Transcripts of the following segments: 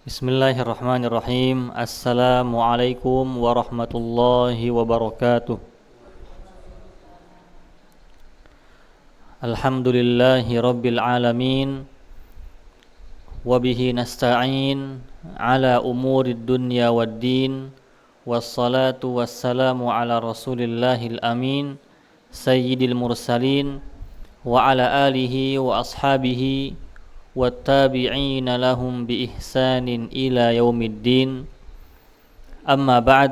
Bismillahirrahmanirrahim. Assalamualaikum warahmatullahi wabarakatuh. Alhamdulillahi rabbil alamin. Wabihi nasta'in ala umurid dunya waddin. Wassalatu wassalamu ala rasulillahil amin, sayyidil mursalin, wa ala alihi wa ashabihi wattabi'ina lahum bi ihsanin ila yaumiddin. Amma ba'd.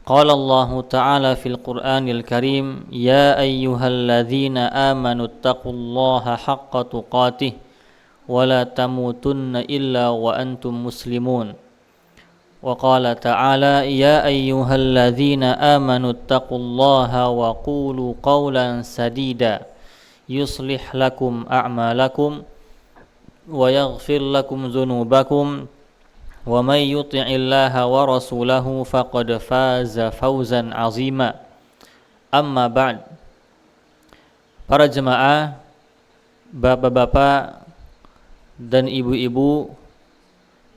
Qala Allah Ta'ala fil Qur'anil Karim, ya ayyuhalladzina amanu taqullaha haqqa tuqatih wa la tamutunna illa wa antum muslimun. Wa qala ta'ala, ya ayyuhalladzina amanu taqullaha wa qulu qawlan sadida yuslih lakum a'malakum wa yaghfir lakum dzunubakum wa may yuti'illaha wa rasulahu faqad faza fawzan 'azima. Amma ba'd. Para jemaah, bapak-bapak dan ibu-ibu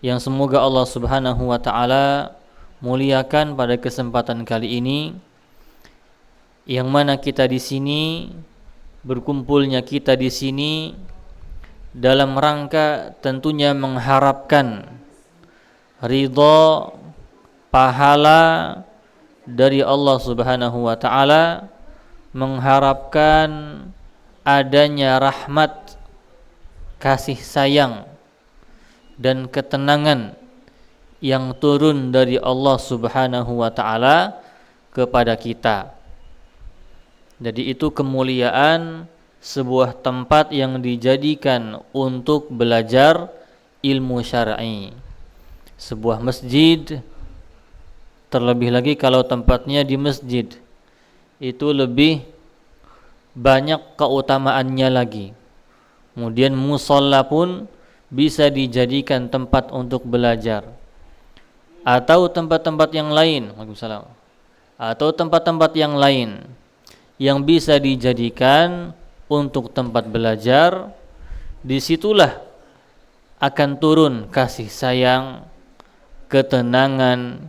yang semoga Allah Subhanahu wa taala muliakan pada kesempatan kali ini, yang mana kita di sini berkumpulnya kita di sini dalam rangka tentunya mengharapkan ridha, pahala dari Allah Subhanahu wa taala, mengharapkan adanya rahmat, kasih sayang dan ketenangan yang turun dari Allah Subhanahu wa taala kepada kita. Jadi itu kemuliaan sebuah tempat yang dijadikan untuk belajar ilmu syar'i. Sebuah masjid, terlebih lagi kalau tempatnya di masjid, itu lebih banyak keutamaannya lagi. Kemudian musalla pun bisa dijadikan tempat untuk belajar, atau tempat-tempat yang lain, Waalaikumsalam, atau tempat-tempat yang lain yang bisa dijadikan untuk tempat belajar. Disitulah akan turun kasih sayang, ketenangan,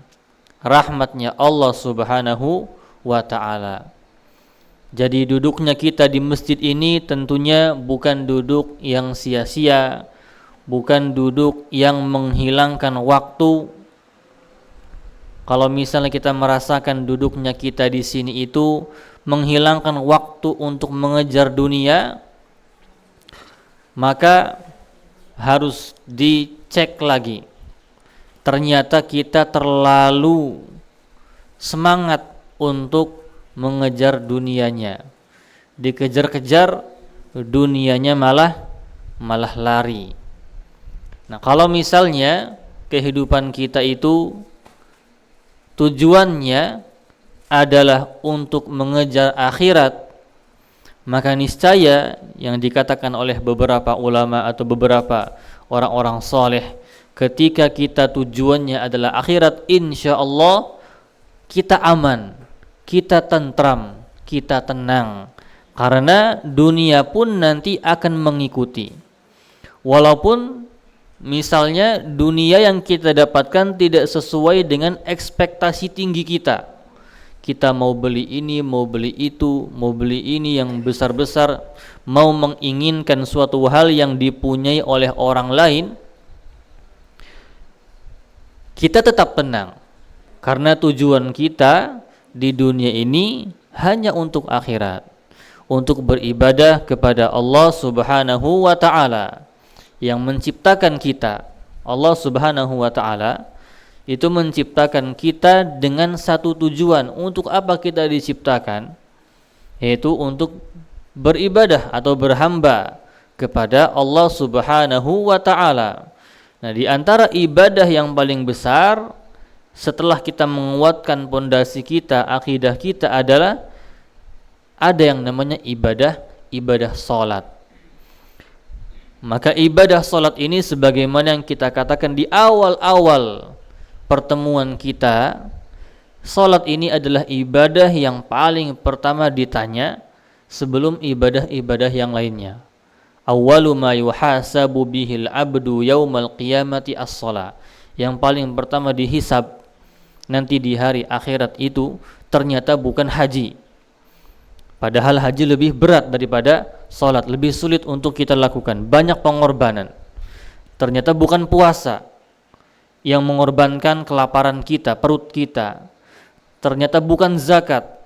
rahmatnya Allah Subhanahu wa ta'ala. Jadi duduknya kita di masjid ini tentunya bukan duduk yang sia-sia, bukan duduk yang menghilangkan waktu. Kalau misalnya kita merasakan duduknya kita di sini itu menghilangkan waktu untuk mengejar dunia, maka harus dicek lagi. Ternyata kita terlalu semangat untuk mengejar dunianya. Dikejar-kejar, dunianya malah lari. Nah, kalau misalnya kehidupan kita itu tujuannya adalah untuk mengejar akhirat, maka niscaya yang dikatakan oleh beberapa ulama atau beberapa orang-orang soleh, ketika kita tujuannya adalah akhirat, insya Allah kita aman, kita tentram, kita tenang, karena dunia pun nanti akan mengikuti. Walaupun misalnya dunia yang kita dapatkan tidak sesuai dengan ekspektasi tinggi kita. Kita mau beli ini, mau beli itu, mau beli ini yang besar-besar, mau menginginkan suatu hal yang dipunyai oleh orang lain, kita tetap tenang. Karena tujuan kita di dunia ini hanya untuk akhirat, untuk beribadah kepada Allah Subhanahu wa ta'ala yang menciptakan kita. Allah Subhanahu wa ta'ala itu menciptakan kita dengan satu tujuan. Untuk apa kita diciptakan? Yaitu untuk beribadah atau berhamba kepada Allah Subhanahu wa ta'ala. Nah, di antara ibadah yang paling besar setelah kita menguatkan pondasi kita, akidah kita, adalah ada yang namanya ibadah salat. Maka ibadah salat ini sebagaimana yang kita katakan di awal-awal pertemuan kita, salat ini adalah ibadah yang paling pertama ditanya sebelum ibadah-ibadah yang lainnya. awwalu ma yuhasabu bihil abdu yaumal qiyamati as-shalah. Yang paling pertama dihisab nanti di hari akhirat itu ternyata bukan haji. Padahal haji lebih berat daripada salat, lebih sulit untuk kita lakukan, banyak pengorbanan. Ternyata bukan puasa yang mengorbankan kelaparan kita, perut kita. Ternyata bukan zakat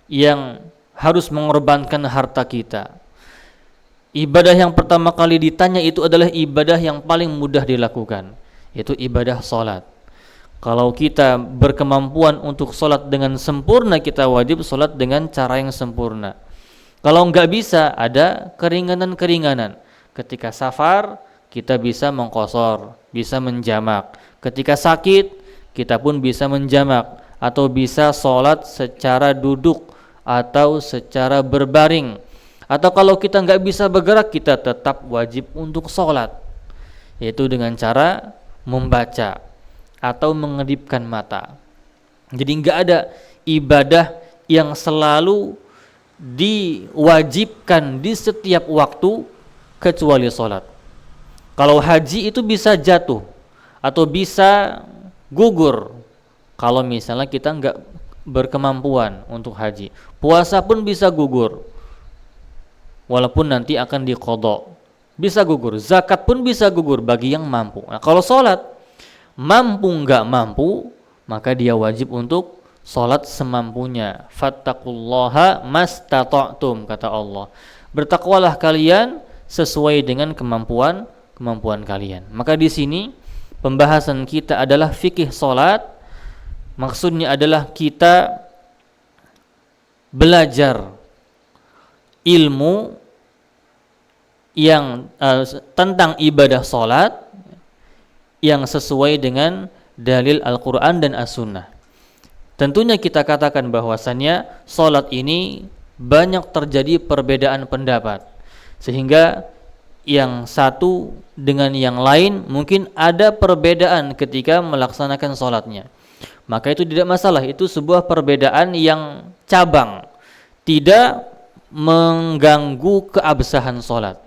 yang harus mengorbankan harta kita. Ibadah yang pertama kali ditanya itu adalah ibadah yang paling mudah dilakukan, yaitu ibadah salat. Kalau kita berkemampuan untuk sholat dengan sempurna, kita wajib sholat dengan cara yang sempurna. Kalau enggak bisa, ada keringanan-keringanan. Ketika safar, kita bisa mengqashar, bisa menjamak. Ketika sakit, kita pun bisa menjamak, atau bisa sholat secara duduk atau secara berbaring. Atau kalau kita enggak bisa bergerak, kita tetap wajib untuk sholat, yaitu dengan cara membaca atau mengedipkan mata. Jadi enggak ada ibadah yang selalu diwajibkan di setiap waktu kecuali sholat. Kalau haji itu bisa jatuh atau bisa gugur kalau misalnya kita enggak berkemampuan untuk haji. Puasa pun bisa gugur walaupun nanti akan diqadha. Bisa gugur. Zakat pun bisa gugur bagi yang mampu. Nah, kalau sholat mampu enggak mampu, maka dia wajib untuk sholat semampunya. Fattaqullaha mastata'tum, kata Allah. Bertakwalah kalian sesuai dengan kemampuan kalian. Maka di sini pembahasan kita adalah fikih sholat. Maksudnya adalah kita belajar ilmu yang tentang ibadah sholat yang sesuai dengan dalil Al-Quran dan As-Sunnah. Tentunya kita katakan bahwasannya salat ini banyak terjadi perbedaan pendapat, sehingga yang satu dengan yang lain mungkin ada perbedaan ketika melaksanakan salatnya. Maka itu tidak masalah, itu sebuah perbedaan yang cabang, tidak mengganggu keabsahan salat.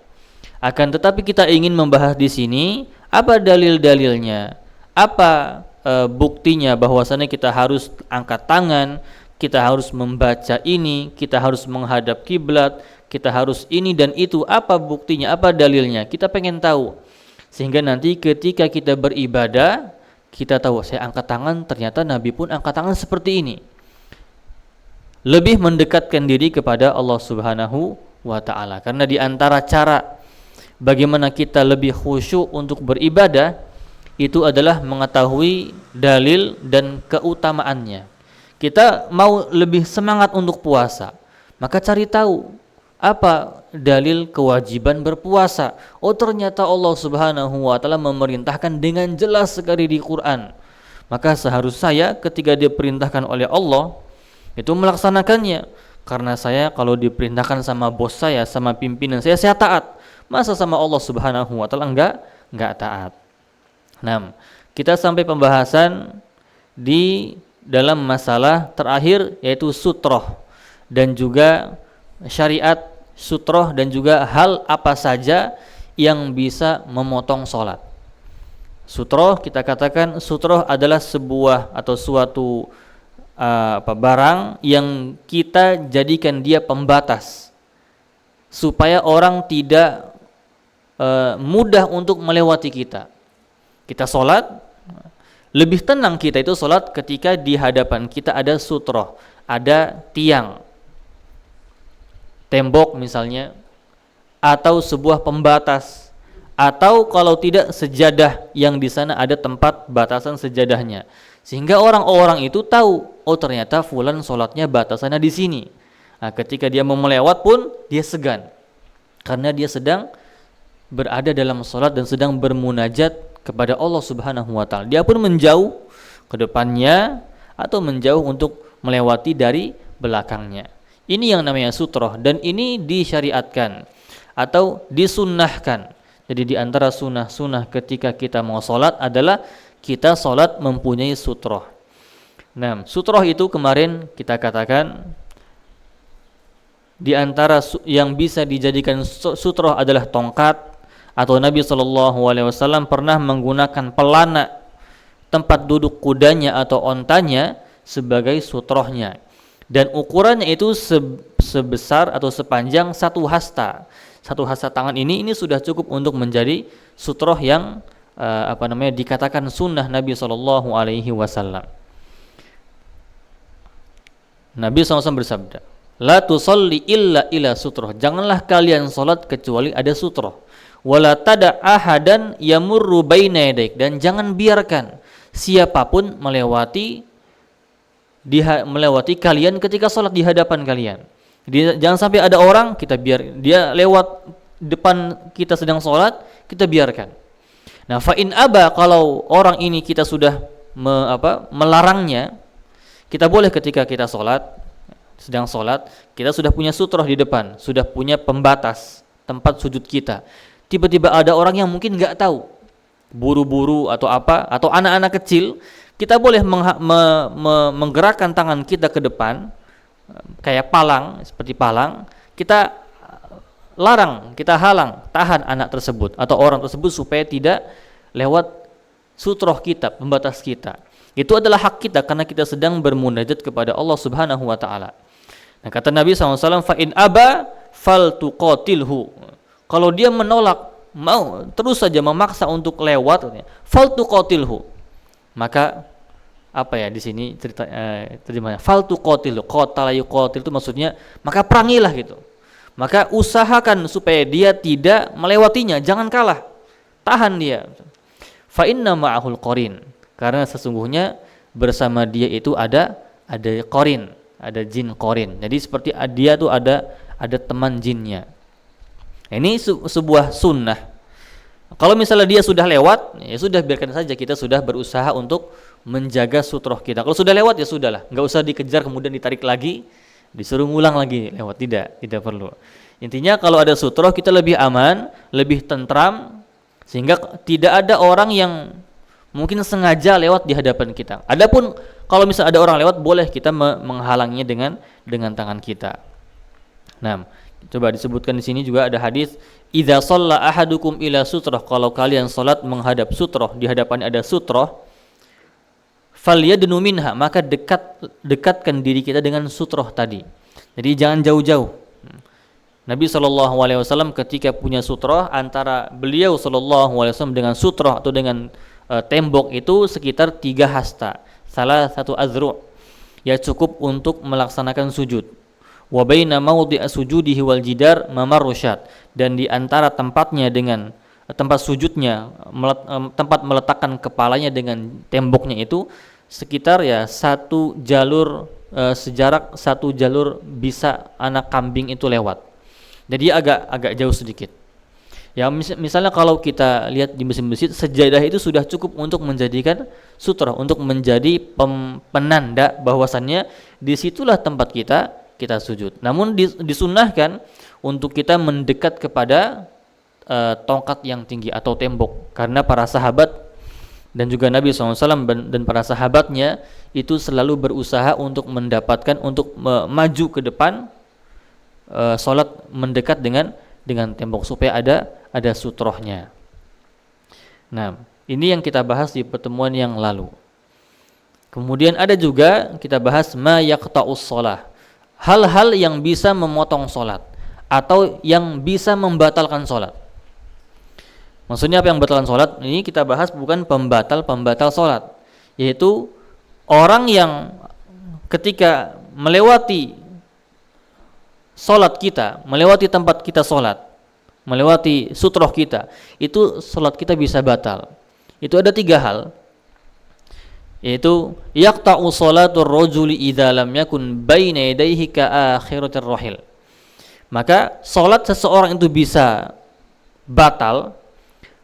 Akan tetapi kita ingin membahas di sini apa dalil-dalilnya, apa buktinya bahwasannya kita harus angkat tangan, kita harus membaca ini, kita harus menghadap kiblat, kita harus ini dan itu. Apa buktinya, apa dalilnya? Kita pengen tahu, sehingga nanti ketika kita beribadah, kita tahu, saya angkat tangan, ternyata Nabi pun angkat tangan seperti ini. Lebih mendekatkan diri kepada Allah Subhanahu wa ta'ala. Karena di antara cara bagaimana kita lebih khusyuk untuk beribadah itu adalah mengetahui dalil dan keutamaannya. Kita mau lebih semangat untuk puasa, maka cari tahu apa dalil kewajiban berpuasa. Oh, ternyata Allah Subhanahu wa ta'ala memerintahkan dengan jelas sekali di Quran. Maka seharusnya saya ketika diperintahkan oleh Allah itu melaksanakannya. Karena saya kalau diperintahkan sama bos saya, sama pimpinan saya taat. Masa sama Allah Subhanahu wa ta'ala enggak taat. Nah, kita sampai pembahasan di dalam masalah terakhir, yaitu sutroh dan juga syariat sutroh, dan juga hal apa saja yang bisa memotong sholat. Sutroh, kita katakan sutroh adalah sebuah atau suatu barang yang kita jadikan dia pembatas supaya orang tidak mudah untuk melewati kita. Kita sholat, lebih tenang kita itu sholat ketika di hadapan kita ada sutroh, ada tiang, tembok misalnya, atau sebuah pembatas, atau kalau tidak sejadah yang di sana ada tempat batasan sejadahnya, sehingga orang-orang itu tahu, oh ternyata fulan sholatnya batasannya di sini. Nah, ketika dia mau melewat pun dia segan, karena dia sedang berada dalam sholat dan sedang bermunajat kepada Allah Subhanahu wa ta'ala. Dia pun menjauh ke depannya atau menjauh untuk melewati dari belakangnya. Ini yang namanya sutroh, dan ini disyariatkan atau disunnahkan. Jadi di antara sunnah-sunnah ketika kita mau sholat adalah kita sholat mempunyai sutroh. Nah, sutroh itu kemarin kita katakan Di antara yang bisa dijadikan sutroh adalah tongkat, atau Nabi SAW pernah menggunakan pelana tempat duduk kudanya atau ontanya sebagai sutrohnya, dan ukurannya itu sebesar atau sepanjang satu hasta. Satu hasta tangan ini sudah cukup untuk menjadi sutroh yang dikatakan sunnah Nabi SAW. Nabi SAW bersabda, la tusalli illa ila sutroh, janganlah kalian salat kecuali ada sutroh. Wala tada ahadan yamurru baina yadaik, dan jangan biarkan siapapun melewati kalian ketika salat di hadapan kalian. Jangan sampai ada orang biar dia lewat depan kita sedang salat, kita biarkan. Nah, fa in aba, kalau orang ini kita sudah melarangnya, kita boleh ketika kita sedang sholat, kita sudah punya sutroh di depan, sudah punya pembatas tempat sujud kita. Tiba-tiba ada orang yang mungkin nggak tahu, buru-buru atau anak-anak kecil, kita boleh menggerakkan tangan kita ke depan, kayak seperti palang, kita halang, tahan anak tersebut atau orang tersebut supaya tidak lewat sutroh kita, pembatas kita. Itu adalah hak kita karena kita sedang bermunajat kepada Allah Subhanahu wa taala. Nah, kata Nabi SAW, fa in aba faltuqatilhu. Kalau dia menolak, mau terus saja memaksa untuk lewat, faltuqatilhu. Maka di sini terjemahnya faltuqatilhu, qatala yuqatil itu maksudnya maka perangilah gitu. Maka usahakan supaya dia tidak melewatinya, jangan kalah. Tahan dia. Fa inna ma'ahul qarin. Karena sesungguhnya bersama dia itu ada qarin, ada jin qarin. Jadi seperti dia tuh ada teman jinnya. Ini sebuah sunnah. Kalau misalnya dia sudah lewat, ya sudah, biarkan saja, kita sudah berusaha untuk menjaga sutroh kita. Kalau sudah lewat ya sudahlah, enggak usah dikejar kemudian ditarik lagi, disuruh ngulang lagi lewat, tidak perlu. Intinya kalau ada sutroh kita lebih aman, lebih tentram, sehingga tidak ada orang yang mungkin sengaja lewat di hadapan kita. Adapun kalau misalnya ada orang lewat, boleh kita menghalanginya dengan tangan kita. Nah, coba disebutkan di sini juga ada hadis, idza shalla ahadukum ila sutroh, kalau kalian salat menghadap sutroh, di hadapan ada sutroh, falyadnu minha, maka dekatkan diri kita dengan sutroh tadi. Jadi jangan jauh-jauh. Nabi SAW ketika punya sutroh, antara beliau SAW dengan sutroh atau dengan tembok itu sekitar 3 hasta, salah satu azru', ya cukup untuk melaksanakan sujud. Wa baina mawdi'a sujudihi wal jidar mamarrusyad, dan di antara tempatnya dengan tempat sujudnya, tempat meletakkan kepalanya dengan temboknya itu sekitar satu jalur, sejarak 1 jalur bisa anak kambing itu lewat. Jadi agak jauh sedikit. Ya, misalnya kalau kita lihat di masjid-masjid, sejadah itu sudah cukup untuk menjadikan sutra, untuk menjadi penanda bahwasannya disitulah tempat kita sujud. Namun disunnahkan untuk kita mendekat kepada tongkat yang tinggi atau tembok, karena para sahabat dan juga Nabi SAW dan para sahabatnya itu selalu berusaha untuk mendapatkan, untuk maju ke depan, sholat mendekat dengan tembok supaya ada sutrohnya. Nah, ini yang kita bahas di pertemuan yang lalu. Kemudian ada juga kita bahas ma yaqta'us shalah, hal-hal yang bisa memotong sholat atau yang bisa membatalkan sholat. Maksudnya apa yang membatalkan sholat? Ini kita bahas bukan pembatal sholat, yaitu orang yang ketika melewati sholat kita, melewati tempat kita sholat, melewati sutroh kita, itu sholat kita bisa batal. Itu ada 3 hal, yaitu yaqta'u sholatur rajuli idza lam yakun baina yadayhi ka akhiratir rahil. Maka sholat seseorang itu bisa batal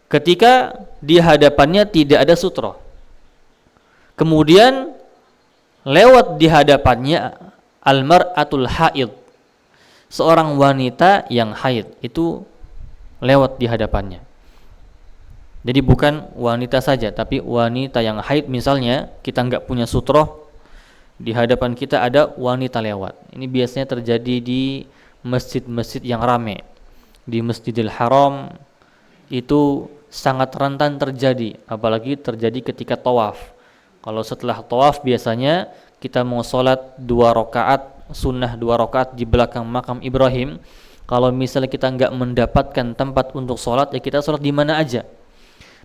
ketika di hadapannya tidak ada sutroh, kemudian lewat di hadapannya almar'atul haid, seorang wanita yang haid itu lewat di hadapannya. Jadi bukan wanita saja, tapi wanita yang haid, misalnya kita nggak punya sutroh, di hadapan kita ada wanita lewat. Ini biasanya terjadi di masjid-masjid yang ramai. Di Masjidil Haram itu sangat rentan terjadi, apalagi terjadi ketika tawaf. Kalau setelah tawaf biasanya kita mau sholat 2 rakaat, sunnah 2 rakaat di belakang makam Ibrahim. Kalau misalnya kita nggak mendapatkan tempat untuk sholat, ya kita sholat di mana aja.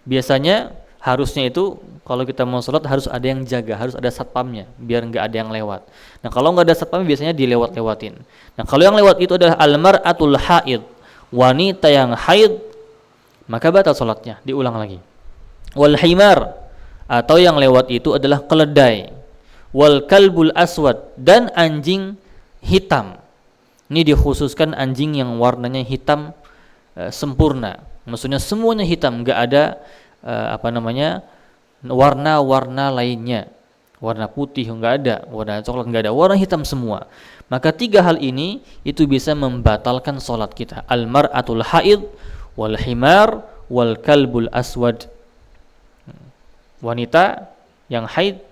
Biasanya harusnya itu kalau kita mau sholat harus ada yang jaga, harus ada satpamnya, biar nggak ada yang lewat. Nah kalau nggak ada satpamnya biasanya dilewat-lewatin. Nah kalau yang lewat itu adalah al-mar'atul haid, wanita yang haid, maka batal sholatnya, diulang lagi. Wal himar, atau yang lewat itu adalah keledai. Wal kalbul aswad, dan anjing hitam. Ini dikhususkan anjing yang warnanya hitam sempurna. Maksudnya semuanya hitam, nggak ada warna-warna lainnya. Warna putih nggak ada, warna coklat nggak ada, warna hitam semua. Maka 3 hal ini itu bisa membatalkan sholat kita. Al-mar'atul haid, wal himar, wal kalbul aswad. Wanita yang haid,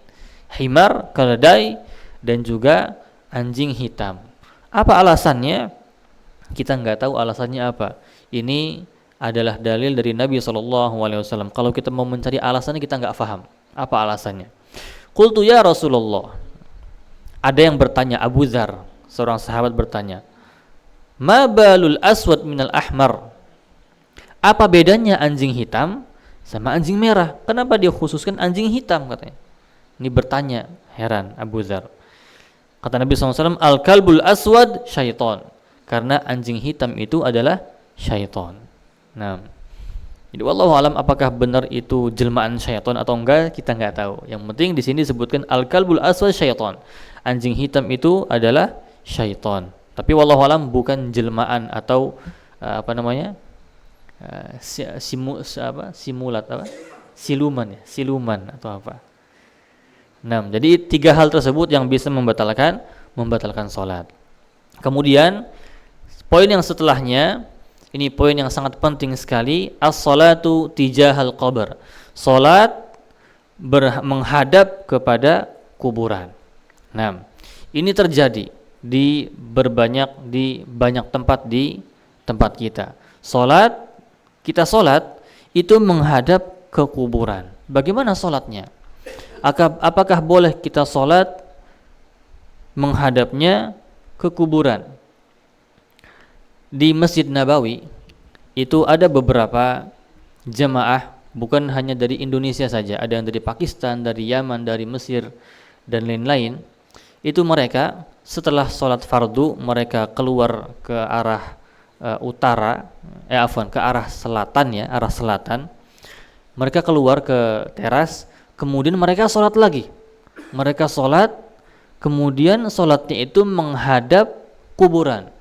himar, keledai, dan juga anjing hitam. Apa alasannya? Kita nggak tahu alasannya apa. Ini adalah dalil dari Nabi SAW. Kalau kita mau mencari alasannya kita nggak paham. Apa alasannya? Qultu ya Rasulullah. Ada yang bertanya, Abu Dzar, seorang sahabat bertanya, ma balul aswad minal ahmar? Apa bedanya anjing hitam sama anjing merah? Kenapa dia khususkan anjing hitam katanya? Ini bertanya, heran Abu Dzar. Kata Nabi SAW, al-kalbul aswad syaiton. Karena anjing hitam itu adalah syaiton. Nah, jadi wallahu alam apakah benar itu jelmaan syaiton atau enggak, kita enggak tahu. Yang penting di sini disebutkan al-kalbul aswad syaiton. Anjing hitam itu adalah syaiton. Tapi wallahu alam bukan jelmaan atau siluman atau apa. Nah, jadi 3 hal tersebut yang bisa membatalkan salat. Kemudian poin yang setelahnya, ini poin yang sangat penting sekali, as-salatu tijahal qabr. Salat menghadap kepada kuburan. Nah, ini terjadi di banyak tempat di tempat kita. Kita salat itu menghadap ke kuburan. Bagaimana salatnya? Apakah boleh kita salat menghadapnya ke kuburan? Di Masjid Nabawi itu ada beberapa jemaah, bukan hanya dari Indonesia saja, ada yang dari Pakistan, dari Yaman, dari Mesir dan lain-lain. Itu mereka setelah sholat fardu mereka keluar ke arah ke arah selatan ya, arah selatan. Mereka keluar ke teras, kemudian mereka sholat lagi. Mereka sholat, kemudian sholatnya itu menghadap kuburan.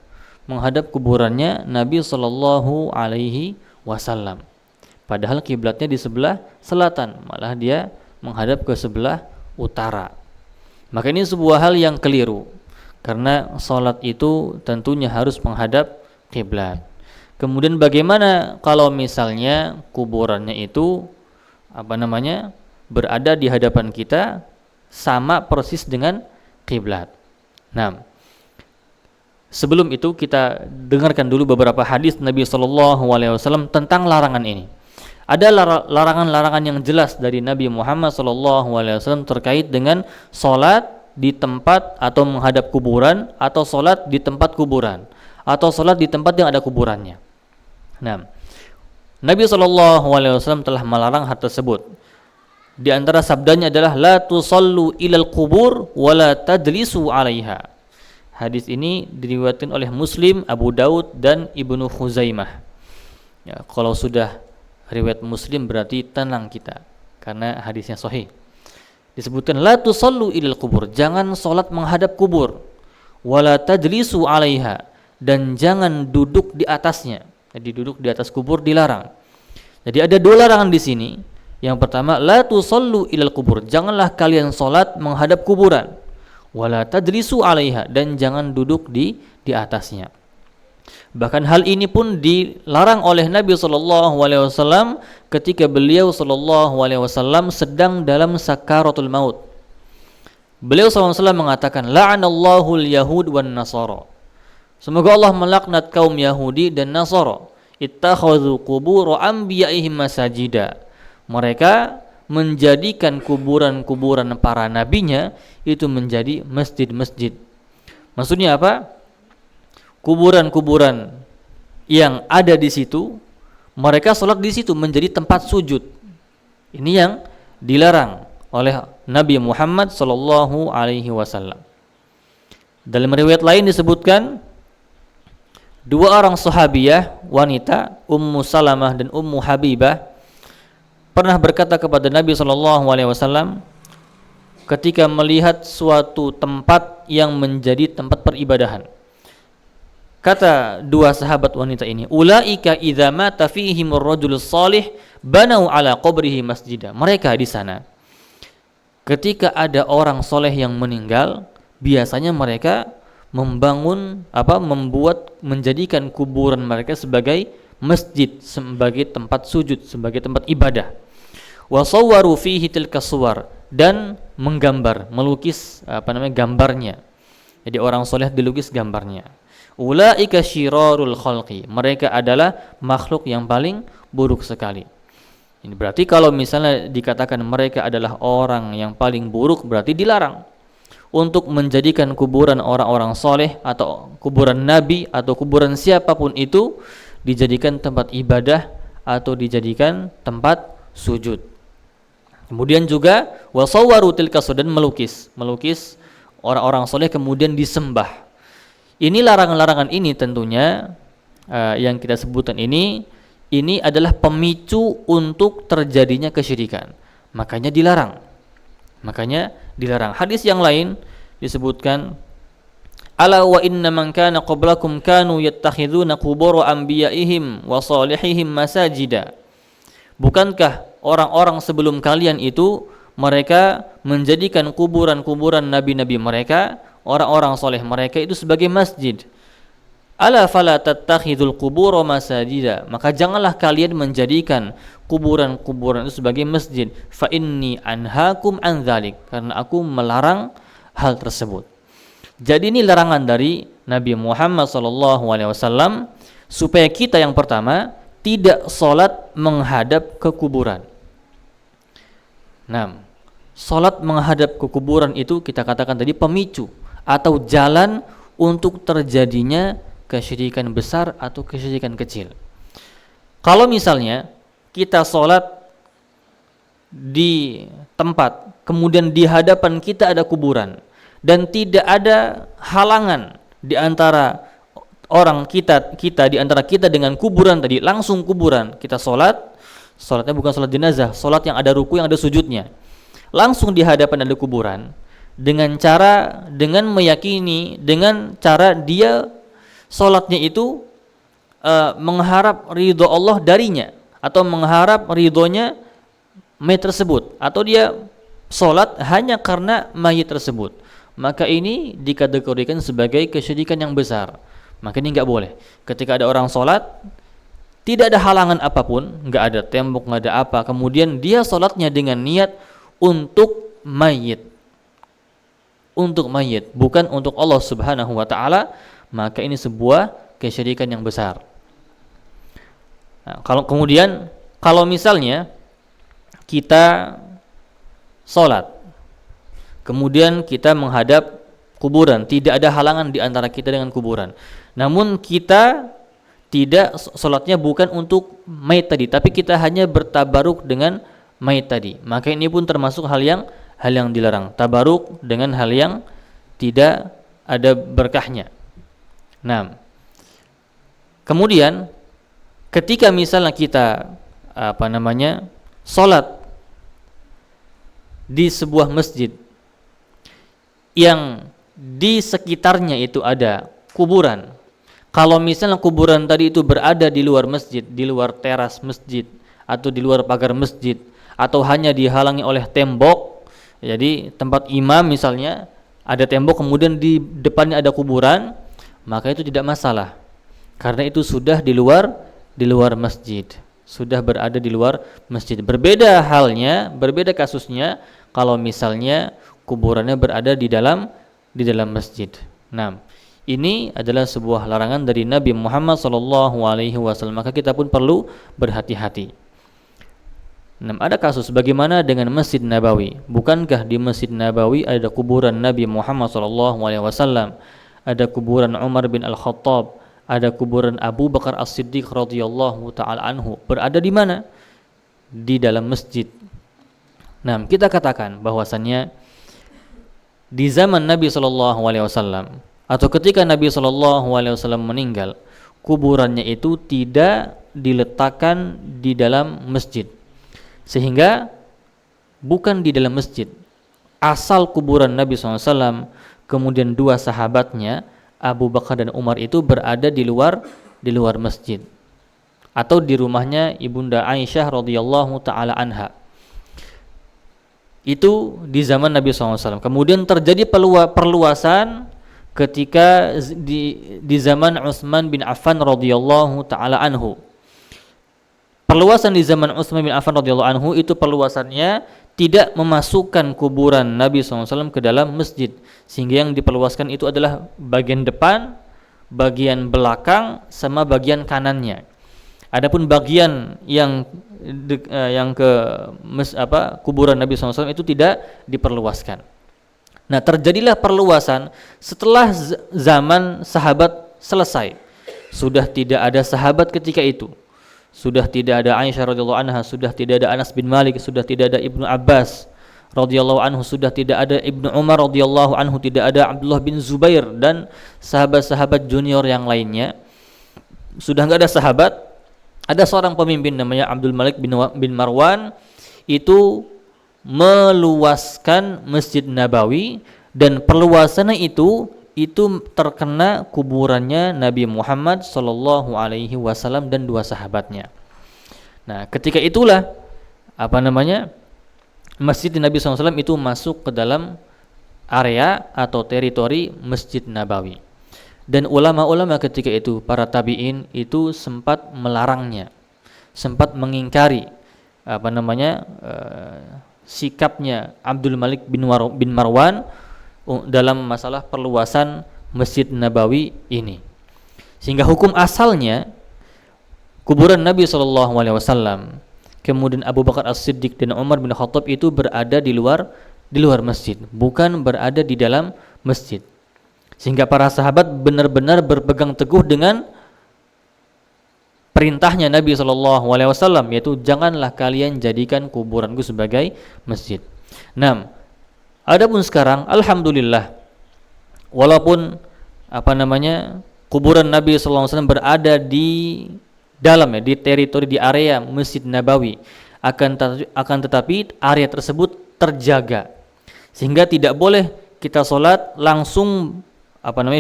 Menghadap kuburannya Nabi Shallallahu Alaihi Wasallam. Padahal kiblatnya di sebelah selatan, malah dia menghadap ke sebelah utara. Maka ini sebuah hal yang keliru, karena sholat itu tentunya harus menghadap kiblat. Kemudian bagaimana kalau misalnya kuburannya itu berada di hadapan kita, sama persis dengan kiblat. Nah, sebelum itu kita dengarkan dulu beberapa hadis Nabi SAW tentang larangan ini. Ada larangan-larangan yang jelas dari Nabi Muhammad SAW terkait dengan sholat di tempat atau menghadap kuburan, atau sholat di tempat kuburan, atau sholat di tempat yang ada kuburannya. Nah, Nabi SAW telah melarang hal tersebut. Di antara sabdanya adalah la tusallu ilal qubur wa la tadlisu 'alaiha. Hadis ini diriwayatkan oleh Muslim, Abu Daud, dan Ibnu Khuzaimah. Ya, kalau sudah riwayat Muslim berarti tenang kita, karena hadisnya sahih. Disebutkan la tusallu ilal qubur, jangan salat menghadap kubur, wala tajlisu 'alaiha, dan jangan duduk di atasnya. Jadi duduk di atas kubur dilarang. Jadi ada 2 larangan di sini. Yang pertama, la tusallu ilal qubur, janganlah kalian salat menghadap kuburan. Wala tajlisu 'alaiha, dan jangan duduk di atasnya. Bahkan hal ini pun dilarang oleh Nabi SAW ketika beliau SAW sedang dalam sakaratul maut. Beliau SAW mengatakan, la'anallahu al-yahud wan nasara. Semoga Allah melaknat kaum Yahudi dan Nasara. Ittakhadhu qubur anbiya'ihim masajida. Mereka menjadikan kuburan-kuburan para nabinya itu menjadi masjid-masjid. Maksudnya apa? Kuburan-kuburan yang ada di situ, mereka sholat di situ menjadi tempat sujud. Ini yang dilarang oleh Nabi Muhammad sallallahu alaihi wasallam. Dalam riwayat lain disebutkan dua orang sahabiyah wanita, Ummu Salamah dan Ummu Habibah, pernah berkata kepada Nabi sallallahu alaihi wasallam ketika melihat suatu tempat yang menjadi tempat peribadahan. Kata dua sahabat wanita ini, ulaika idza mata fihimur rajulus salih banau ala qabrihi masjidah. Mereka di sana ketika ada orang soleh yang meninggal, biasanya mereka menjadikan kuburan mereka sebagai masjid, sebagai tempat sujud, sebagai tempat ibadah. Wa sawwaru fihi tilka suwar, dan menggambar, melukis gambarnya. Jadi orang soleh dilukis gambarnya. Ulaika syirarul khalqi, mereka adalah makhluk yang paling buruk sekali. Ini berarti kalau misalnya dikatakan mereka adalah orang yang paling buruk, berarti dilarang untuk menjadikan kuburan orang-orang soleh atau kuburan nabi atau kuburan siapapun itu dijadikan tempat ibadah atau dijadikan tempat sujud. Kemudian juga wasawwaru tilka sudan, melukis orang-orang soleh kemudian disembah. Ini larangan-larangan ini tentunya yang kita sebutkan ini adalah pemicu untuk terjadinya kesyirikan. Makanya dilarang. Hadis yang lain disebutkan, ala wa inna man kana qablakum kanu yattakhiduna qubur anbiya'ihim wa salihihim masajida. Bukankah orang-orang sebelum kalian itu mereka menjadikan kuburan-kuburan nabi-nabi mereka, orang-orang soleh mereka itu sebagai masjid. Ala fala tattakhidul qubur masajida, maka janganlah kalian menjadikan kuburan-kuburan itu sebagai masjid. Fa inni anhaakum an dzalik, karena aku melarang hal tersebut. Jadi ini larangan dari Nabi Muhammad SAW supaya kita yang pertama tidak sholat menghadap ke kuburan. Nah, sholat menghadap ke kuburan itu kita katakan tadi pemicu atau jalan untuk terjadinya kesyirikan besar atau kesyirikan kecil. Kalau misalnya kita sholat di tempat, kemudian di hadapan kita ada kuburan, dan tidak ada halangan di antara orang kita di antara kita dengan kuburan tadi, langsung kuburan, kita sholatnya bukan sholat jenazah, sholat yang ada ruku, yang ada sujudnya, langsung di hadapan ada kuburan, dengan meyakini, dengan cara dia sholatnya itu mengharap ridho Allah darinya, atau mengharap ridhonya mayit tersebut, atau dia sholat hanya karena mayit tersebut, maka ini dikategorikan sebagai kesyirikan yang besar. Maka ini nggak boleh. Ketika ada orang sholat, tidak ada halangan apapun, nggak ada tembok, nggak ada apa, kemudian dia sholatnya dengan niat untuk mayit, bukan untuk Allah Subhanahu wa Ta'ala, maka ini sebuah kesyirikan yang besar. Nah, kalau misalnya kita sholat, kemudian kita menghadap kuburan, tidak ada halangan di antara kita dengan kuburan, namun kita tidak, sholatnya bukan untuk mayit tadi, tapi kita hanya bertabaruk dengan mayit tadi, maka ini pun termasuk hal yang dilarang, tabaruk dengan hal yang tidak ada berkahnya. Nah, kemudian ketika misalnya kita sholat di sebuah masjid yang di sekitarnya itu ada kuburan, kalau misalnya kuburan tadi itu berada di luar masjid, di luar teras masjid, atau di luar pagar masjid, atau hanya dihalangi oleh tembok, jadi tempat imam misalnya ada tembok, kemudian di depannya ada kuburan, maka itu tidak masalah, karena itu sudah di luar masjid, sudah berada di luar masjid. Berbeda kasusnya kalau misalnya kuburannya berada di dalam masjid. Nah, Ini adalah sebuah larangan dari Nabi Muhammad SAW. Maka kita pun perlu berhati-hati. Nah, ada kasus bagaimana dengan Masjid Nabawi? Bukankah di Masjid Nabawi ada kuburan Nabi Muhammad SAW, ada kuburan Umar bin Al-Khattab, ada kuburan Abu Bakar As-Siddiq radhiyallahu taala anhu? Berada di mana? Di dalam masjid. Nah, kita katakan bahwasannya di zaman Nabi SAW atau ketika Nabi SAW meninggal, kuburannya itu tidak diletakkan di dalam masjid, sehingga bukan di dalam masjid. Asal kuburan Nabi SAW, kemudian dua sahabatnya Abu Bakar dan Umar itu berada di luar masjid, atau di rumahnya Ibunda Aisyah radhiyallahu taala anha. Itu di zaman Nabi SAW. Kemudian terjadi perluasan ketika di zaman Utsman bin Affan radhiyallahu taala anhu. Perluasan di zaman Utsman bin Affan radhiyallahu anhu itu perluasannya tidak memasukkan kuburan Nabi SAW ke dalam masjid, sehingga yang diperluaskan itu adalah bagian depan, bagian belakang, sama bagian kanannya. Adapun bagian yang kuburan Nabi SAW itu tidak diperluaskan. Nah, terjadilah perluasan setelah zaman sahabat selesai. Sudah tidak ada sahabat ketika itu. Sudah tidak ada Aisyah radhiyallahu anha, sudah tidak ada Anas bin Malik, sudah tidak ada Ibnu Abbas radhiyallahu anhu, sudah tidak ada Ibnu Umar radhiyallahu anhu, tidak ada Abdullah bin Zubair dan sahabat-sahabat junior yang lainnya. Sudah enggak ada sahabat. Ada seorang pemimpin namanya Abdul Malik bin Marwan, itu meluaskan Masjid Nabawi, dan perluasannya itu terkena kuburannya Nabi Muhammad SAW dan dua sahabatnya. Nah, ketika itulah Masjid Nabi SAW itu masuk ke dalam area atau teritori Masjid Nabawi. Dan ulama-ulama ketika itu, para tabi'in itu sempat melarangnya, sempat mengingkari sikapnya Abdul Malik bin Marwan dalam masalah perluasan Masjid Nabawi ini. Sehingga hukum asalnya kuburan Nabi SAW, kemudian Abu Bakar As-Siddiq dan Umar bin Khattab itu berada di luar masjid, bukan berada di dalam masjid. Sehingga para sahabat benar-benar berpegang teguh dengan perintahnya Nabi SAW, yaitu janganlah kalian jadikan kuburanku sebagai masjid. Nah, adapun sekarang alhamdulillah, walaupun kuburan Nabi SAW berada di dalam di teritori, di area Masjid Nabawi, akan tetapi area tersebut terjaga, sehingga tidak boleh kita sholat langsung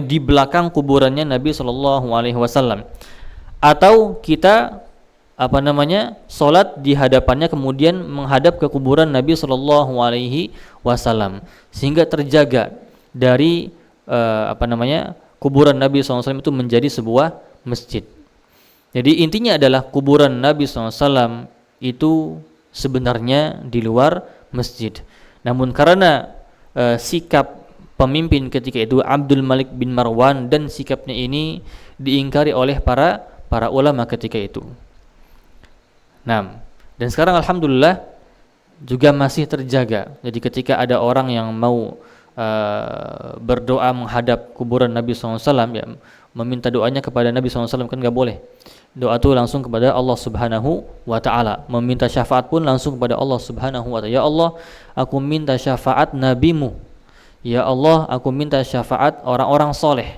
di belakang kuburannya Nabi SAW, atau kita sholat di hadapannya kemudian menghadap ke kuburan Nabi SAW, sehingga terjaga dari kuburan Nabi SAW itu menjadi sebuah masjid. Jadi intinya adalah kuburan Nabi SAW itu sebenarnya di luar masjid. Namun karena sikap pemimpin ketika itu Abdul Malik bin Marwan dan sikapnya ini diingkari oleh para ulama ketika itu. Nah, dan sekarang alhamdulillah juga masih terjaga. Jadi ketika ada orang yang mau berdoa menghadap kuburan Nabi SAW, ya, meminta doanya kepada Nabi SAW, kan nggak boleh. Doa itu langsung kepada Allah Subhanahu wa Ta'ala. Meminta syafaat pun langsung kepada Allah Subhanahu wa Ta'ala. Ya Allah, aku minta syafaat nabimu. Ya Allah, aku minta syafaat orang-orang soleh.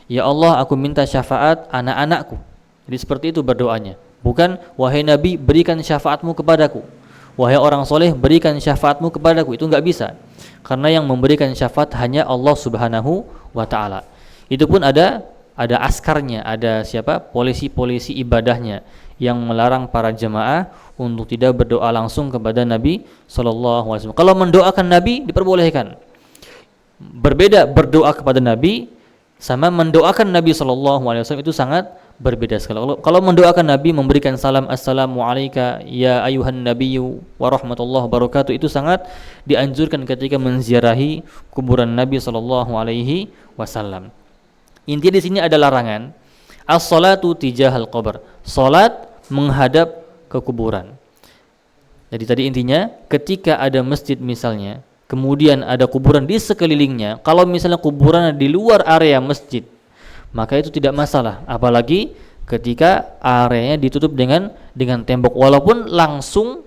Ya Allah, aku minta syafaat anak-anakku. Jadi seperti itu berdoanya. Bukan, wahai Nabi, berikan syafaatmu kepadaku. Wahai orang soleh, berikan syafaatmu kepadaku. Itu enggak bisa. Karena yang memberikan syafaat hanya Allah Subhanahu wa Ta'ala. Itu pun ada askarnya, ada siapa? Polisi-polisi ibadahnya yang melarang para jemaah untuk tidak berdoa langsung kepada Nabi SAW. Kalau mendoakan Nabi diperbolehkan. Berbeda berdoa kepada Nabi sama mendoakan Nabi SAW itu sangat berbeda sekali. Kalau mendoakan Nabi, memberikan salam assalamu alayka ya ayuhan nabiyyu wa rahmatullahi wabarakatuh, itu sangat dianjurkan ketika menziarahi kuburan Nabi SAW. Intinya di sini ada larangan as-salatu tijahal qabr. Salat menghadap ke kuburan. Jadi tadi intinya ketika ada masjid misalnya, kemudian ada kuburan di sekelilingnya, kalau misalnya kuburan di luar area masjid, maka itu tidak masalah, apalagi ketika areanya ditutup dengan tembok walaupun langsung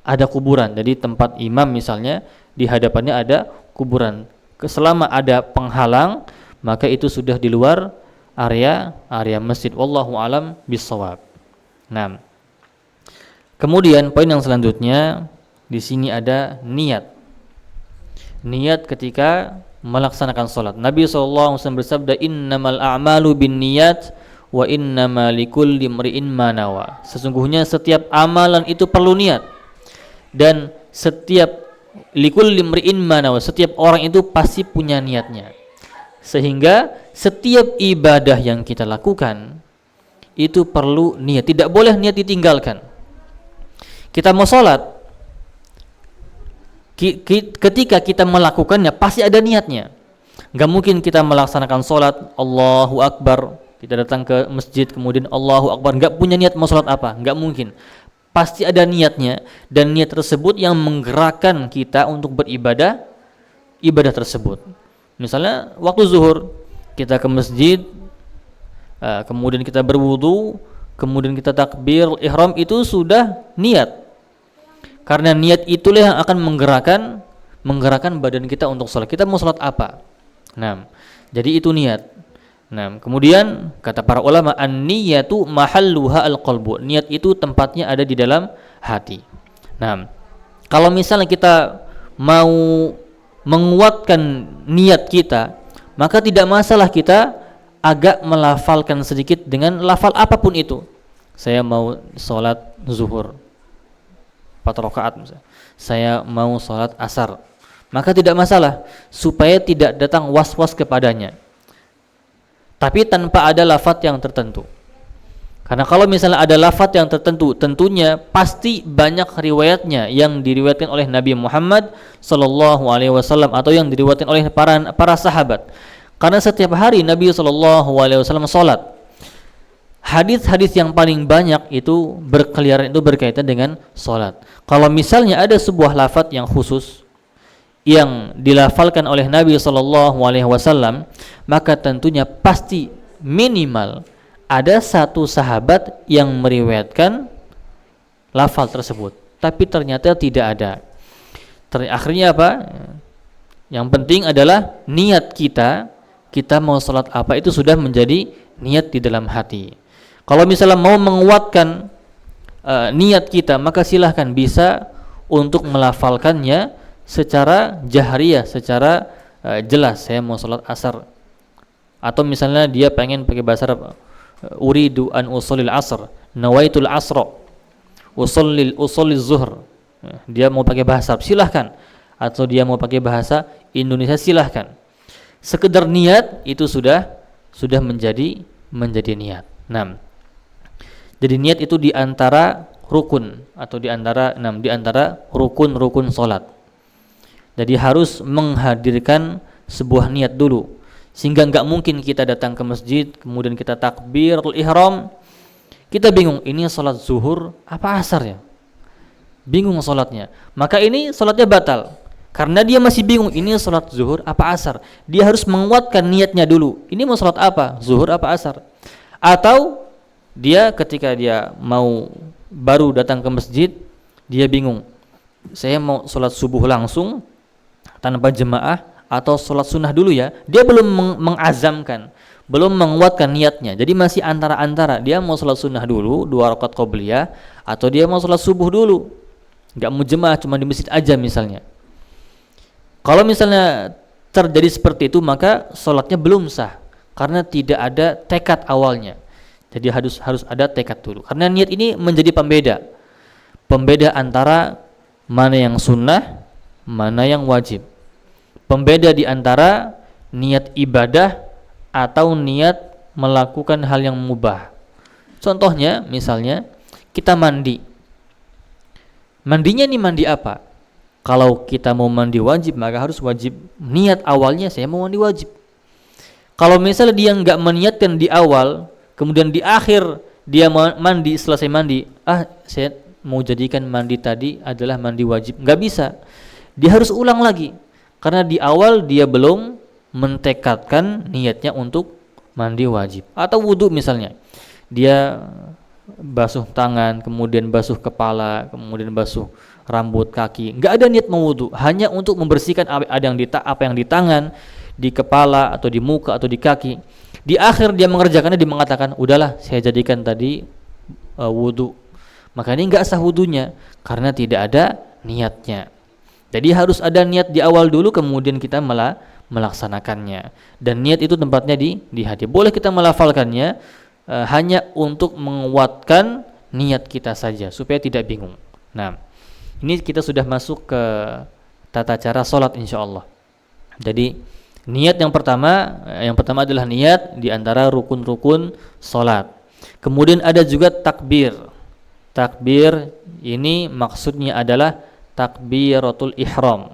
ada kuburan. Jadi tempat imam misalnya di hadapannya ada kuburan. Selama ada penghalang, maka itu sudah di luar area masjid. Wallahu alam bissawab. Nah, kemudian poin yang selanjutnya di sini ada niat. Niat ketika melaksanakan salat. Nabi SAW bersabda, "Innamal a'malu binniyat wa innama likulli imri'in ma nawa." Sesungguhnya setiap amalan itu perlu niat. Dan setiap likulli imri'in ma nawa, setiap orang itu pasti punya niatnya. Sehingga setiap ibadah yang kita lakukan itu perlu niat, tidak boleh niat ditinggalkan. Kita mau salat, ketika kita melakukannya pasti ada niatnya. Gak mungkin kita melaksanakan sholat Allahu Akbar, kita datang ke masjid kemudian Allahu Akbar gak punya niat mau sholat apa, gak mungkin. Pasti ada niatnya, dan niat tersebut yang menggerakkan kita untuk beribadah tersebut. Misalnya waktu zuhur kita ke masjid, kemudian kita berwudu, kemudian kita takbir ihram, itu sudah niat. Karena niat itulah yang akan menggerakkan badan kita untuk sholat. Kita mau sholat apa? Nah, jadi itu niat. Nah, kemudian kata para ulama, an-niyatu mahalluha al-qalbu. Niat itu tempatnya ada di dalam hati. Nah, kalau misalnya kita mau menguatkan niat kita, maka tidak masalah kita agak melafalkan sedikit dengan lafal apapun itu. Saya mau sholat zuhur 4 rakaat misalnya. Saya mau sholat asar, maka tidak masalah, supaya tidak datang was-was kepadanya, tapi tanpa ada lafaz yang tertentu. Karena kalau misalnya ada lafaz yang tertentu, tentunya pasti banyak riwayatnya yang diriwayatkan oleh Nabi Muhammad sallallahu alaihi wasallam atau yang diriwayatkan oleh para sahabat. Karena setiap hari Nabi sallallahu alaihi wasallam salat. Hadis-hadis yang paling banyak itu berkeliaran, itu berkaitan dengan salat. Kalau misalnya ada sebuah lafaz yang khusus yang dilafalkan oleh Nabi sallallahu alaihi wasallam, maka tentunya pasti minimal ada satu sahabat yang meriwayatkan lafal tersebut, tapi ternyata tidak ada. Akhirnya apa? Yang penting adalah niat kita mau salat apa itu sudah menjadi niat di dalam hati. Kalau misalnya mau menguatkan niat kita, maka silahkan bisa untuk melafalkannya secara jahriyah, secara jelas. Saya mau salat asar, atau misalnya dia pengen pakai bahasa Arab, uridu an usallil asr, nawaitul asra, usolli zuhr. Dia mau pakai bahasa Arab, silahkan. Atau dia mau pakai bahasa Indonesia, silahkan. Sekedar niat itu sudah menjadi niat. Nah, jadi niat itu di antara rukun atau di antara rukun salat. Jadi harus menghadirkan sebuah niat dulu, sehingga enggak mungkin kita datang ke masjid kemudian kita takbiratul ihram, kita bingung ini salat zuhur apa asar ya, bingung salatnya, maka ini salatnya batal. Karena dia masih bingung ini salat zuhur apa asar, dia harus menguatkan niatnya dulu, ini mau salat apa, zuhur apa asar. Atau dia ketika dia mau baru datang ke masjid, dia bingung, saya mau salat subuh langsung tanpa jemaah atau sholat sunnah dulu ya. Dia belum mengazamkan, belum menguatkan niatnya. Jadi masih antara-antara, dia mau sholat sunnah dulu 2 rakaat qobliyah, atau dia mau sholat subuh dulu, nggak mau jemaah, cuma di masjid aja misalnya. Kalau misalnya terjadi seperti itu, maka sholatnya belum sah, karena tidak ada tekad awalnya. Jadi harus ada tekad dulu, karena niat ini menjadi pembeda antara mana yang sunnah, mana yang wajib, pembeda di antara niat ibadah atau niat melakukan hal yang mubah. Contohnya misalnya kita mandi, mandinya nih mandi apa? Kalau kita mau mandi wajib, maka harus wajib niat awalnya saya mau mandi wajib. Kalau misalnya dia nggak meniatkan di awal, kemudian di akhir dia mandi, selesai mandi, saya mau jadikan mandi tadi adalah mandi wajib, nggak bisa. Dia harus ulang lagi, karena di awal dia belum mentekadkan niatnya untuk mandi wajib. Atau wudhu misalnya, dia basuh tangan, kemudian basuh kepala, kemudian basuh rambut, kaki, nggak ada niat mewudhu, hanya untuk membersihkan apa yang di tangan, di kepala atau di muka atau di kaki. Di akhir dia mengerjakannya, dia mengatakan, udahlah saya jadikan tadi wudhu. Maka ini nggak sah wudhunya karena tidak ada niatnya. Jadi harus ada niat di awal dulu, kemudian kita melaksanakannya. Dan niat itu tempatnya di hati. Boleh kita melafalkannya hanya untuk menguatkan niat kita saja supaya tidak bingung. Nah, ini kita sudah masuk ke tata cara sholat insyaallah. Jadi niat yang pertama adalah niat di antara rukun-rukun sholat. Kemudian ada juga takbir. Takbir ini maksudnya adalah takbiratul ihram.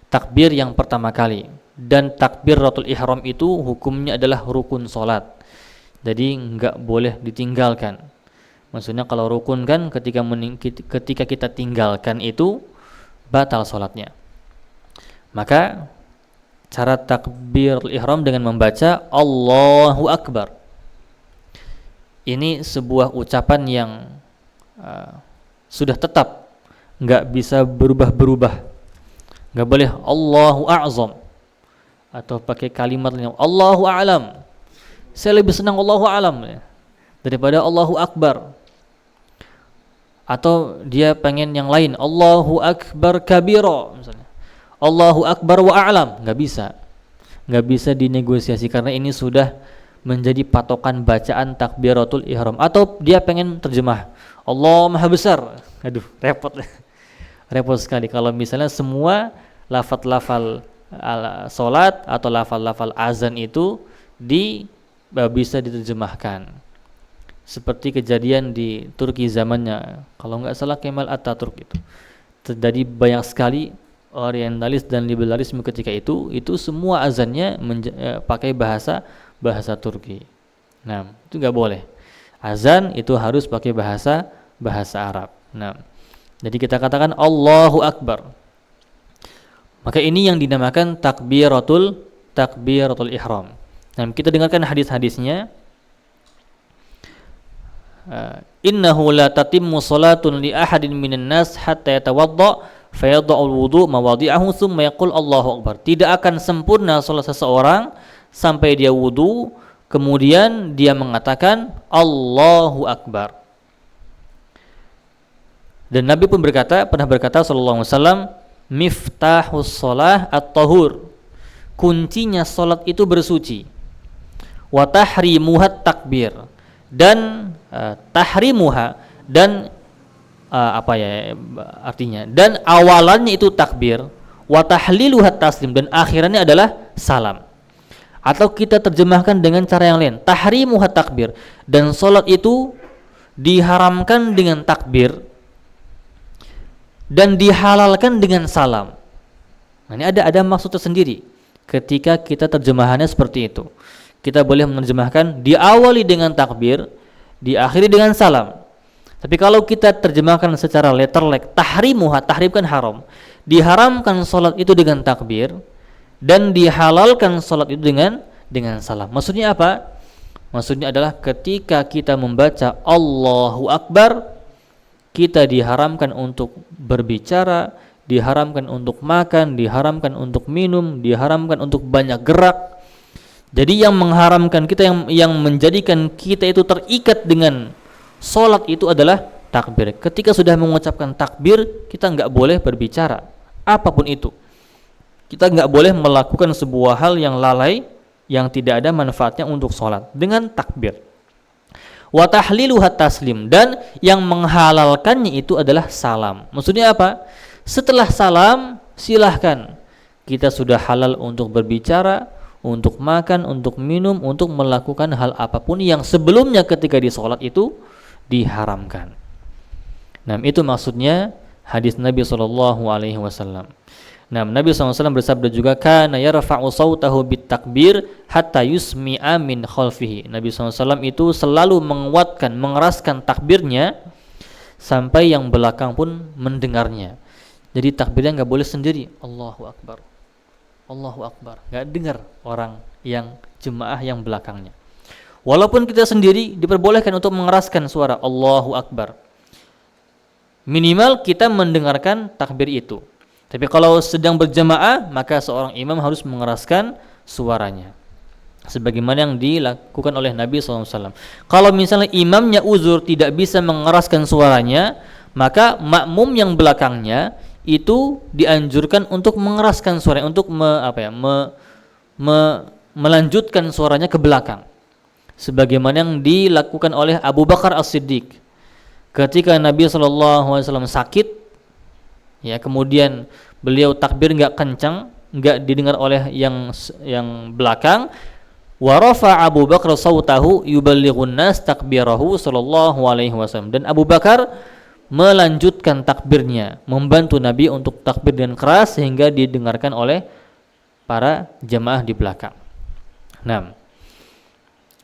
Takbir yang pertama kali. Dan takbiratul ihram itu hukumnya adalah rukun sholat. Jadi enggak boleh ditinggalkan. Maksudnya kalau rukun kan ketika kita tinggalkan itu batal sholatnya. Maka cara takbiratul ihram dengan membaca Allahu Akbar. Ini sebuah ucapan yang sudah tetap, nggak bisa berubah-berubah. Nggak boleh Allahu A'zam atau pakai kalimat lain Allahu A'lam. Saya lebih senang Allahu A'lam daripada Allahu Akbar. Atau dia pengen yang lain, Allahu Akbar kabira misalnya. Allahu Akbar wa a'lam, nggak bisa dinegosiasi karena ini sudah menjadi patokan bacaan takbiratul ihram. Atau dia pengen terjemah Allah Maha Besar, aduh repot sekali kalau misalnya semua lafal-lafal salat atau lafal-lafal azan itu bisa diterjemahkan. Seperti kejadian di Turki zamannya, kalau nggak salah Kemal Atatürk itu terjadi banyak sekali orientalis dan liberalisme ketika itu semua azannya pakai bahasa Turki. Nah, itu nggak boleh. Azan itu harus pakai bahasa Arab. Nah, jadi kita katakan Allahu Akbar. Maka ini yang dinamakan takbiratul ihram. Nah, kita dengarkan hadis-hadisnya. Innahu la tatimmu salatun li ahadin minan nas hatta yatawadda fayadha'ul wudu' mawadhi'ahu tsumma yaqul Allahu Akbar. Tidak akan sempurna salat seseorang sampai dia wudu, kemudian dia mengatakan Allahu Akbar. Dan Nabi pun pernah berkata sallallahu alaihi wasallam, miftahus shalah at-tahur. Kuncinya salat itu bersuci. Wa tahrimuhat takbir. Dan tahrimuha dan artinya, dan awalannya itu takbir, wa tahliluha taslim, dan akhirannya adalah salam. Atau kita terjemahkan dengan cara yang lain, tahrimuha takbir, dan salat itu diharamkan dengan takbir dan dihalalkan dengan salam. Nah, ini ada maksud tersendiri ketika kita terjemahannya seperti itu. Kita boleh menerjemahkan diawali dengan takbir, diakhiri dengan salam. Tapi kalau kita terjemahkan secara letterlek, tahrimuha, tahrim kan haram, diharamkan salat itu dengan takbir dan dihalalkan salat itu dengan salam. Maksudnya apa? Maksudnya adalah ketika kita membaca Allahu Akbar, kita diharamkan untuk berbicara, diharamkan untuk makan, diharamkan untuk minum, diharamkan untuk banyak gerak. Jadi yang mengharamkan kita, yang menjadikan kita itu terikat dengan salat itu adalah takbir. Ketika sudah mengucapkan takbir, kita nggak boleh berbicara apapun itu. Kita nggak boleh melakukan sebuah hal yang lalai, yang tidak ada manfaatnya untuk salat dengan takbir. Wa tahliluha taslim, dan yang menghalalkannya itu adalah salam. Maksudnya apa? Setelah salam, silahkan kita sudah halal untuk berbicara, untuk makan, untuk minum, untuk melakukan hal apapun yang sebelumnya ketika di sholat itu diharamkan. Nah, itu maksudnya hadis Nabi SAW. Nah, Nabi SAW bersabda juga, kana yarfa'u sautahu bitakbir hatta yusmi'a min khalfihi. Nabi SAW itu selalu menguatkan, mengeraskan takbirnya sampai yang belakang pun mendengarnya. Jadi takbirnya nggak boleh sendiri, Allahu Akbar, Allahu Akbar, nggak dengar orang yang jemaah yang belakangnya. Walaupun kita sendiri diperbolehkan untuk mengeraskan suara Allahu Akbar, minimal kita mendengarkan takbir itu. Tapi kalau sedang berjamaah, maka seorang imam harus mengeraskan suaranya, sebagaimana yang dilakukan oleh Nabi SAW. Kalau misalnya imamnya uzur tidak bisa mengeraskan suaranya, maka makmum yang belakangnya itu dianjurkan untuk mengeraskan suaranya, untuk melanjutkan suaranya ke belakang, sebagaimana yang dilakukan oleh Abu Bakar As-Siddiq ketika Nabi SAW sakit. Ya, kemudian beliau takbir enggak kencang, enggak didengar oleh yang belakang. Wa rafa Abu Bakar sautahu yuballighun nas takbirahu sallallahu alaihi wasallam. Dan Abu Bakar melanjutkan takbirnya, membantu Nabi untuk takbir dengan keras sehingga didengarkan oleh para jemaah di belakang. Nah,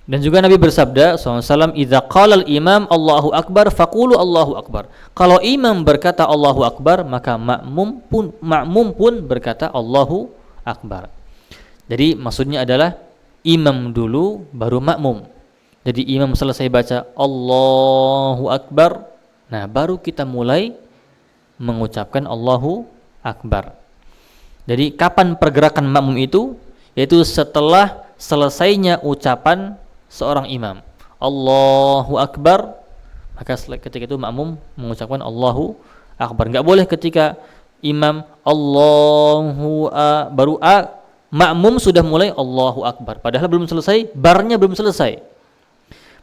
dan juga Nabi bersabda SAW, idza qala al-imam Allahu Akbar faqulu Allahu Akbar. Kalau imam berkata Allahu Akbar, maka makmum pun berkata Allahu Akbar. Jadi maksudnya adalah imam dulu baru makmum. Jadi imam selesai baca Allahu Akbar, nah baru kita mulai mengucapkan Allahu Akbar. Jadi kapan pergerakan makmum itu? Yaitu setelah selesainya ucapan seorang imam Allahu Akbar, maka ketika itu makmum mengucapkan Allahu Akbar. Enggak boleh ketika imam Allahu baru makmum sudah mulai Allahu Akbar, padahal belum selesai, barnya belum selesai,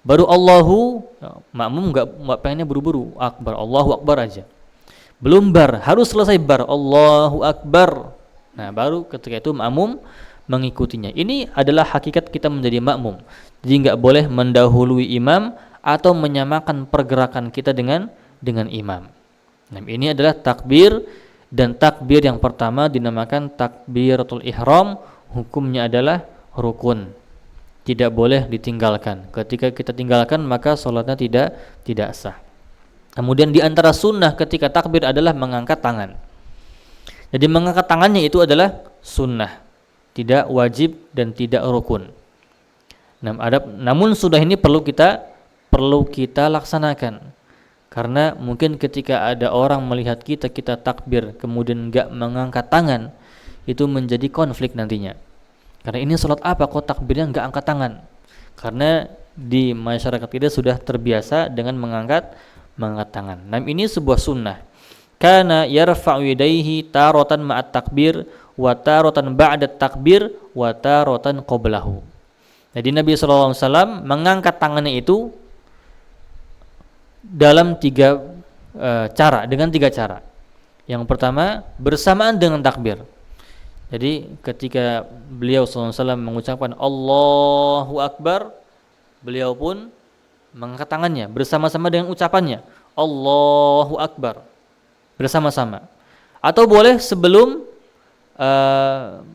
baru Allahu, makmum enggak pengennya buru-buru Akbar, Allahu Akbar aja, belum bar, harus selesai bar Allahu Akbar. Nah, baru ketika itu makmum mengikutinya. Ini adalah hakikat kita menjadi makmum. Jadi enggak boleh mendahului imam atau menyamakan pergerakan kita dengan imam. Nah, ini adalah takbir, dan takbir yang pertama dinamakan takbiratul ihram, hukumnya adalah rukun. Tidak boleh ditinggalkan. Ketika kita tinggalkan maka salatnya tidak sah. Kemudian di antara sunnah ketika takbir adalah mengangkat tangan. Jadi mengangkat tangannya itu adalah sunnah, tidak wajib dan tidak rukun. Namun sudah ini perlu kita laksanakan, karena mungkin ketika ada orang melihat kita takbir kemudian enggak mengangkat tangan, itu menjadi konflik nantinya. Karena ini salat apa kok takbirnya enggak angkat tangan? Karena di masyarakat kita sudah terbiasa dengan mengangkat tangan. Ini sebuah sunnah. Kana yarfa'u yadayhi taratan ma'at takbir wa taratan ba'da takbir wa taratan qablahu. Jadi Nabi SAW mengangkat tangannya itu dalam dengan tiga cara. Yang pertama bersamaan dengan takbir. Jadi ketika beliau SAW mengucapkan Allahu Akbar, beliau pun mengangkat tangannya bersama-sama dengan ucapannya Allahu Akbar, bersama-sama. Atau boleh sebelum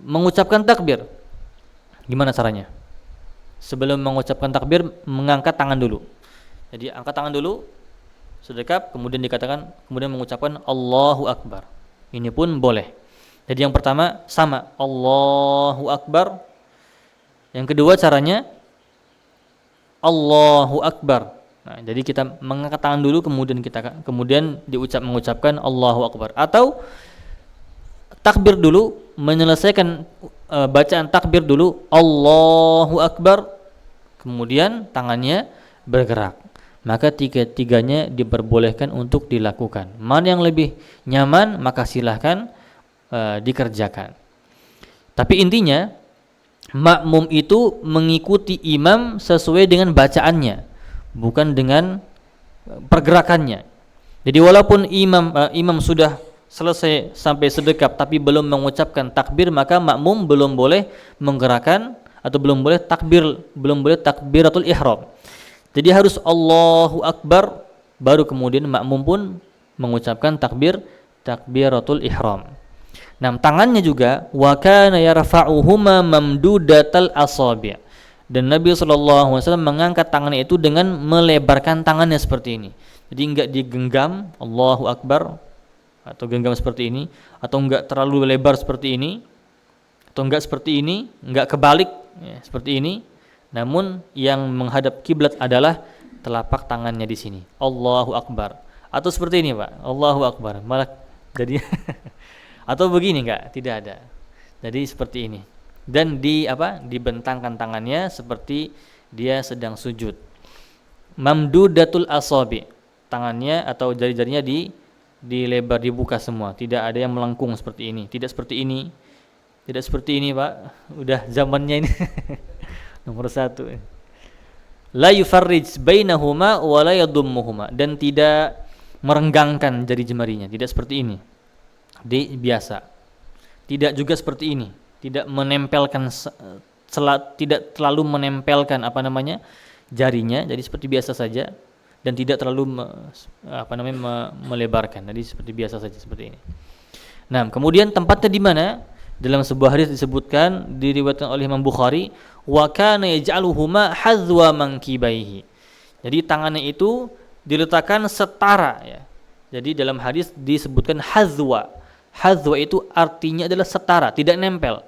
mengucapkan takbir. Gimana caranya? Sebelum mengucapkan takbir mengangkat tangan dulu. Jadi angkat tangan dulu sedekap, kemudian kemudian mengucapkan Allahu Akbar. Ini pun boleh. Jadi yang pertama sama Allahu Akbar. Yang kedua caranya Allahu Akbar. Nah, jadi kita mengangkat tangan dulu, kemudian mengucapkan Allahu Akbar. Atau takbir dulu, menyelesaikan bacaan takbir dulu Allahu Akbar, kemudian tangannya bergerak. Maka tiga-tiganya diperbolehkan untuk dilakukan. Mana yang lebih nyaman maka silahkan dikerjakan. Tapi intinya makmum itu mengikuti imam sesuai dengan bacaannya, bukan dengan pergerakannya. Jadi walaupun imam sudah selesai sampai sedekap tapi belum mengucapkan takbir, maka makmum belum boleh menggerakkan atau belum boleh takbiratul ihram. Jadi harus Allahu Akbar baru kemudian makmum pun mengucapkan takbiratul ihram. Nah, tangannya juga wa kana yarfa'uhuma mamdudatal asabi'. Dan Nabi SAW mengangkat tangannya itu dengan melebarkan tangannya seperti ini. Jadi enggak digenggam, Allahu Akbar, atau genggam seperti ini, atau enggak terlalu lebar seperti ini, atau enggak seperti ini, enggak kebalik ya, seperti ini. Namun yang menghadap kiblat adalah telapak tangannya di sini. Allahu Akbar. Atau seperti ini, Pak. Allahu Akbar. Malah jadi atau begini enggak? Tidak ada. Jadi seperti ini. Dan dibentangkan tangannya seperti dia sedang sujud. Mamdudatul asabi. Tangannya atau jari-jarinya dilebar, dibuka semua. Tidak ada yang melengkung seperti ini. Tidak seperti ini. Tidak seperti ini, Pak. Udah zamannya ini. Nomor 1. La yufarrij bainahuma wa la yadummuhuma, dan tidak merenggangkan jari jemarinya. Tidak seperti ini. Biasa. Tidak juga seperti ini. Tidak menempelkan tidak terlalu menempelkan jarinya, jadi seperti biasa saja, dan tidak terlalu melebarkan, jadi seperti biasa saja seperti ini. Nah, kemudian tempatnya di mana? Dalam sebuah hadis disebutkan, diriwayatkan oleh Imam Bukhari, wa kana yaj'aluhuma hadzwa mankibaihi. Jadi tangannya itu diletakkan setara ya. Jadi dalam hadis disebutkan hadzwa. Hadzwa itu artinya adalah setara, tidak nempel.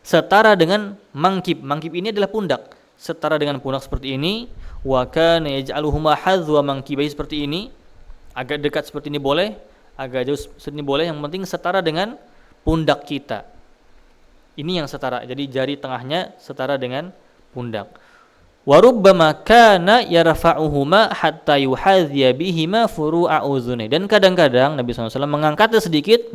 Setara dengan mangkib. Mangkib ini adalah pundak. Setara dengan pundak seperti ini. Wa kana yaj'aluhuma hadzwa mangkibaihi, seperti ini. Agak dekat seperti ini boleh, agak jauh seperti ini boleh, yang penting setara dengan pundak kita. Ini yang setara. Jadi jari tengahnya setara dengan pundak. Wa rubbama kana yarfa'uhuma hatta yuhadhiya bihima furu'a uzunai. Dan kadang-kadang Nabi SAW mengangkatnya sedikit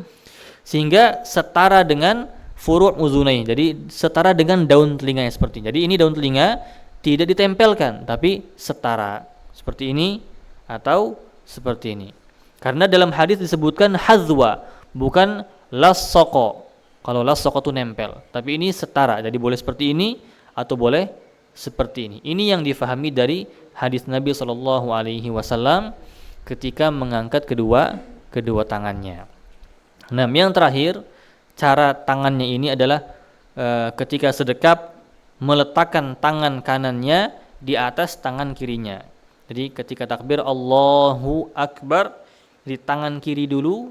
sehingga setara dengan furu' uzunai. Jadi setara dengan daun telinganya seperti ini. Jadi ini daun telinga tidak ditempelkan, tapi setara seperti ini atau seperti ini. Karena dalam hadis disebutkan hadzwa, bukan lassaqa. Kalau lassaqa itu nempel, tapi ini setara. Jadi boleh seperti ini atau boleh seperti ini. Ini yang difahami dari hadis Nabi SAW ketika mengangkat kedua tangannya. Nah, yang terakhir, cara tangannya ini adalah ketika sedekap meletakkan tangan kanannya di atas tangan kirinya. Jadi ketika takbir Allahu Akbar, di tangan kiri dulu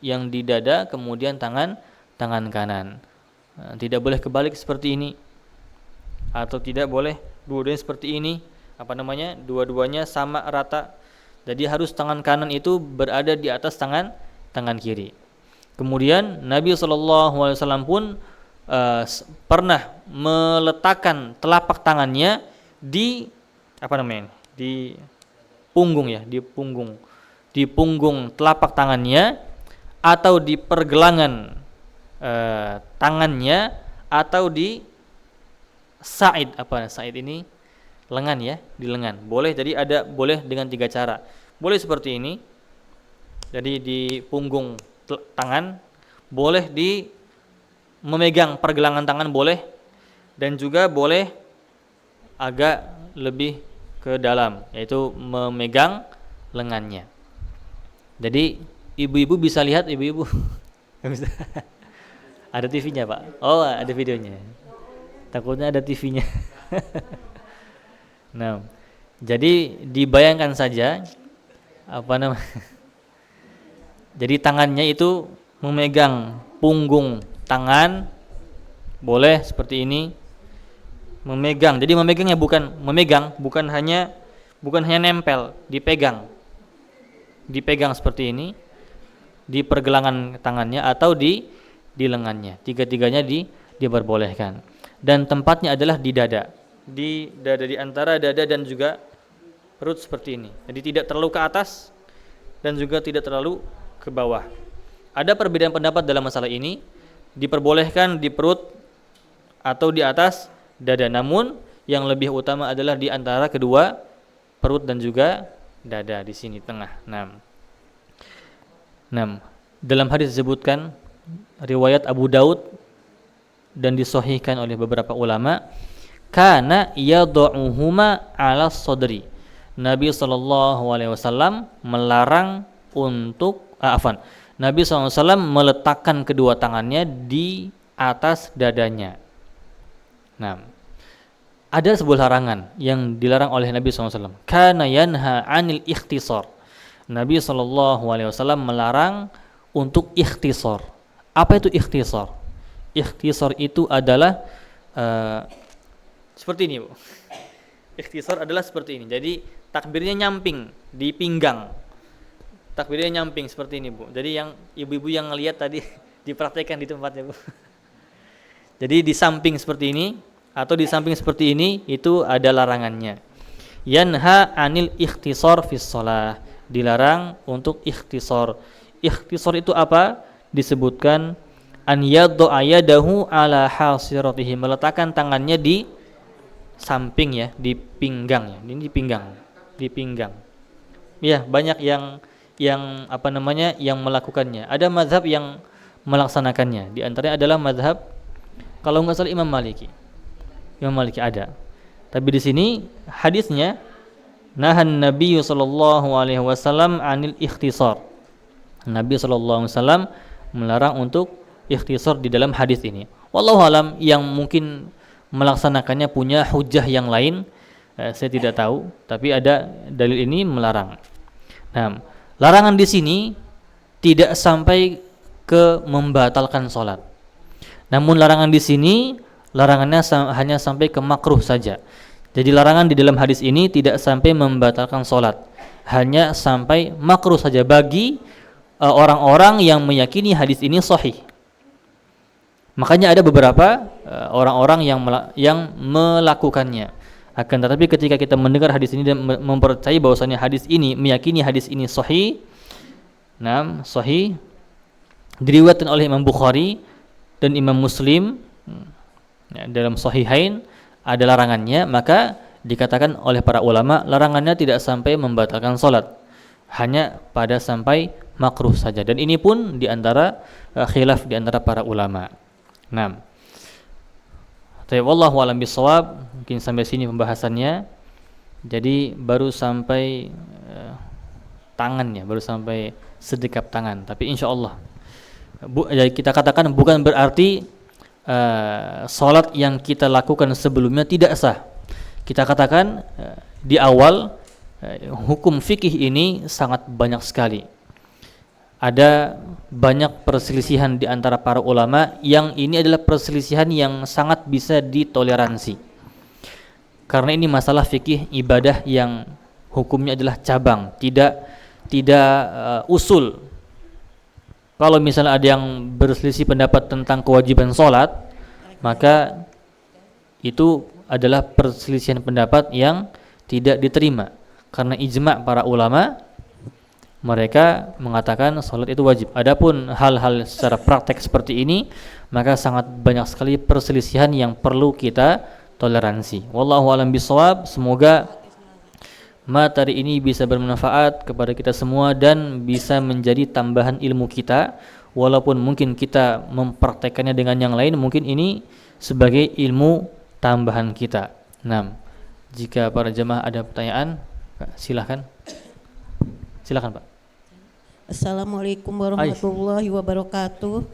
yang di dada, kemudian tangan kanan. Tidak boleh kebalik seperti ini, atau tidak boleh dua-duanya seperti ini. Dua-duanya sama rata. Jadi harus tangan kanan itu berada di atas tangan kiri. Kemudian Nabi SAW pun pernah meletakkan telapak tangannya di punggung ya, di punggung telapak tangannya, atau di pergelangan tangannya, atau di sa'id. Sa'id ini lengan ya, di lengan. Boleh, jadi boleh dengan 3 cara. Boleh seperti ini. Jadi di punggung tangan, boleh di memegang pergelangan tangan boleh, dan juga boleh agak lebih ke dalam, yaitu memegang lengannya. Jadi ibu-ibu bisa lihat, ibu-ibu. Ada TV-nya, Pak? Oh, ada videonya. Takutnya ada TV-nya. Nah, jadi dibayangkan saja jadi tangannya itu memegang punggung tangan, boleh seperti ini. Memegang. Jadi memegangnya bukan hanya nempel, dipegang. Dipegang seperti ini di pergelangan tangannya atau di lengannya. Tiga-tiganya diperbolehkan. Dan tempatnya adalah di dada. Di antara dada dan juga perut seperti ini. Jadi tidak terlalu ke atas dan juga tidak terlalu ke bawah. Ada perbedaan pendapat dalam masalah ini. Diperbolehkan di perut atau di atas dada. Namun yang lebih utama adalah di antara kedua perut dan juga dada, di sini tengah. 6. Dalam hadis disebutkan, riwayat Abu Daud dan disahihkan oleh beberapa ulama, kana yad'uhuma 'ala sadri. Nabi SAW melarang untuk Nabi SAW meletakkan kedua tangannya di atas dadanya. Nah, ada sebuah larangan yang dilarang oleh Nabi SAW. Kana yanha 'anil ikhtisar. Nabi SAW melarang untuk ikhtisar. Apa itu ikhtisar? Ikhtisar itu adalah seperti ini, Bu. Ikhtisar adalah seperti ini. Jadi takbirnya nyamping di pinggang. Takbirnya nyamping seperti ini, Bu. Jadi yang ibu-ibu yang ngelihat tadi dipraktekkan di tempatnya, Bu. Jadi di samping seperti ini atau di samping seperti ini itu ada larangannya. Yanha 'anil ikhtisar fis shalah. Dilarang untuk ikhtisar. Ikhtisar itu apa? Disebutkan an yad'a yadahu ala hasiratihi, meletakkan tangannya di samping ya, di pinggang ya. Ini di pinggang, di pinggang. Ya, banyak yang apa namanya? Yang melakukannya. Ada mazhab yang melaksanakannya. Di antaranya adalah mazhab kalau enggak salah Imam Maliki. Imam Maliki ada. Tapi di sini hadisnya nahan Nabi sallallahu alaihi wasallam 'anil ikhtisar. Nabi sallallahu alaihi wasallam melarang untuk ikhtisar di dalam hadis ini. Wallahu alam, yang mungkin melaksanakannya punya hujah yang lain, saya tidak tahu, tapi ada dalil ini melarang. Nah, larangan di sini tidak sampai ke membatalkan salat. Namun larangan di sini larangannya hanya sampai ke makruh saja. Jadi larangan di dalam hadis ini tidak sampai membatalkan salat, hanya sampai makruh saja bagi orang-orang yang meyakini hadis ini sahih. Makanya ada beberapa orang-orang yang melakukannya. Akan tetapi ketika kita mendengar hadis ini dan mempercayai bahwasanya hadis ini, meyakini hadis ini sahih, sahih, diriwayatkan oleh Imam Bukhari dan Imam Muslim dalam Sahihain, ada larangannya, maka dikatakan oleh para ulama larangannya tidak sampai membatalkan salat, hanya pada sampai makruh saja. Dan ini pun diantara khilaf diantara para ulama. Nah, wallahu a'lam bishawab. Mungkin sampai sini pembahasannya. Jadi baru sampai tangannya, baru sampai sedekap tangan. Tapi insya Allah kita katakan bukan berarti salat yang kita lakukan sebelumnya tidak sah. Kita katakan di awal hukum fikih ini sangat banyak sekali. Ada banyak perselisihan di antara para ulama, yang ini adalah perselisihan yang sangat bisa ditoleransi. Karena ini masalah fikih ibadah yang hukumnya adalah cabang, tidak usul. Kalau misalnya ada yang berselisih pendapat tentang kewajiban sholat, maka itu adalah perselisihan pendapat yang tidak diterima. Karena ijma' para ulama, mereka mengatakan sholat itu wajib. Adapun hal-hal secara praktek seperti ini, maka sangat banyak sekali perselisihan yang perlu kita toleransi. Wallahu a'lam bishawab. Semoga materi ini bisa bermanfaat kepada kita semua dan bisa menjadi tambahan ilmu kita. Walaupun mungkin kita mempraktekannya dengan yang lain, mungkin ini sebagai ilmu tambahan kita. Nah, jika para jemaah ada pertanyaan, silakan. Silakan, Pak. Assalamualaikum warahmatullahi wabarakatuh.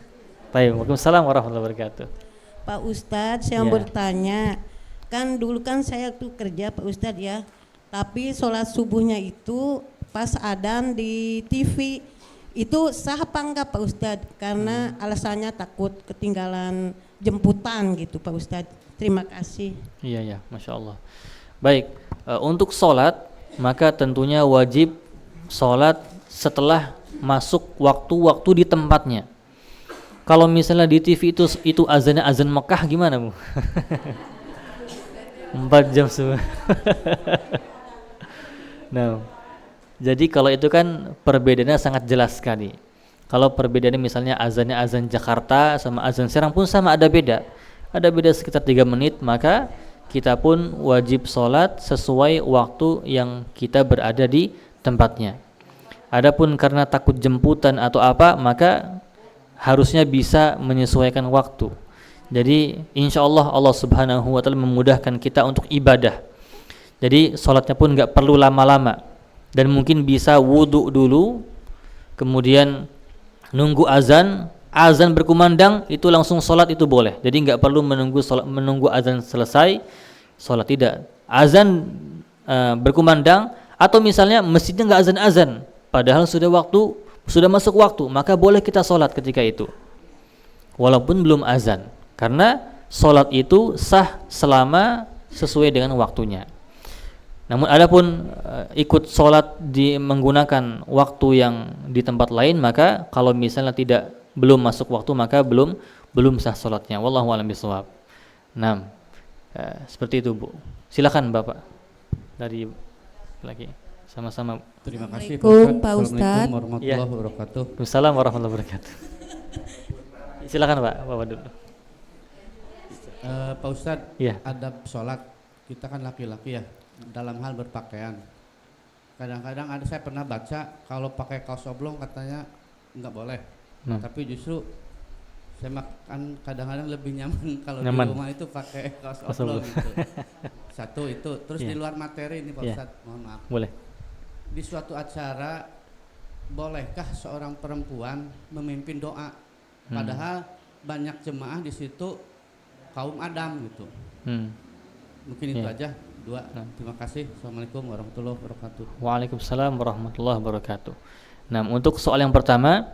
Baik, waalaikumsalam warahmatullahi wabarakatuh. Pak Ustadz, saya bertanya, kan dulu kan saya tuh kerja Pak Ustadz ya, tapi sholat subuhnya itu pas adzan di TV, itu sah apa enggak Pak Ustadz? Karena alasannya takut ketinggalan jemputan gitu Pak Ustadz. Terima kasih. Iya, Masya Allah. Baik, untuk sholat maka tentunya wajib sholat setelah masuk waktu-waktu di tempatnya. Kalau misalnya di TV itu azannya azan Mekah gimana, Bu? 4 jam semua. Nah, jadi kalau itu kan perbedaannya sangat jelas sekali. Kalau perbedaannya misalnya azannya azan Jakarta sama azan Serang pun sama, ada beda. Ada beda sekitar 3 menit, maka kita pun wajib sholat sesuai waktu yang kita berada di tempatnya. Adapun karena takut jemputan atau apa, maka harusnya bisa menyesuaikan waktu. Jadi insya Allah Allah Subhanahu wa Ta'ala memudahkan kita untuk ibadah. Jadi sholatnya pun nggak perlu lama-lama, dan mungkin bisa wudhu dulu, kemudian nunggu azan berkumandang itu langsung sholat itu boleh. Jadi nggak perlu menunggu azan selesai sholat, tidak. Azan berkumandang atau misalnya masjidnya nggak azan padahal sudah masuk waktu, maka boleh kita sholat ketika itu walaupun belum azan, karena sholat itu sah selama sesuai dengan waktunya. Namun adapun ikut sholat menggunakan waktu yang di tempat lain, maka kalau misalnya belum masuk waktu, maka belum sah sholatnya. Wallahu a'lam bishawab. Nah, seperti itu Bu. Silakan Bapak dari lagi sama-sama. Terima kasih Pak Ustadz. Assalamualaikum warahmatullahi wabarakatuh. Waalaikumsalam warahmatullahi wabarakatuh. Silakan Bapak dulu. Pak Ustadz, Ya. adab sholat kita kan laki-laki ya, dalam hal berpakaian. Kadang-kadang saya pernah baca kalau pakai kaos oblong katanya nggak boleh. Tapi justru saya makan kadang-kadang lebih nyaman kalau di rumah itu pakai kaos oblong gitu. Satu itu, terus di luar materi ini Pak Ustadz, mohon maaf. Boleh. Di suatu acara bolehkah seorang perempuan memimpin doa? Padahal banyak jemaah di situ kaum Adam gitu. Mungkin itu aja. Dua. Terima kasih. Assalamualaikum warahmatullahi wabarakatuh. Waalaikumsalam warahmatullahi wabarakatuh. Nah, untuk soal yang pertama,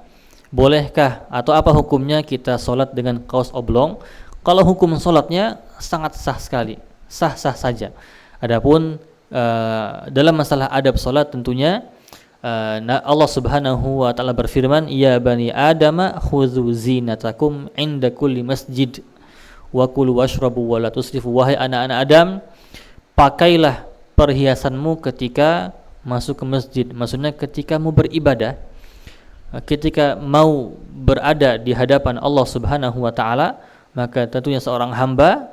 bolehkah atau apa hukumnya kita sholat dengan kaos oblong? Kalau hukum sholatnya sangat sah sekali, sah-sah saja. Adapun dalam masalah adab sholat tentunya Allah Subhanahu wa taala berfirman, "Ya bani Adam, khudzu zinatakum 'inda kulli masjid wa kulu washrabu wa la tusrifu." Wahai anak-anak Adam, pakailah perhiasanmu ketika masuk ke masjid. Maksudnya ketika mau beribadah, ketika mau berada di hadapan Allah Subhanahu wa taala, maka tentunya seorang hamba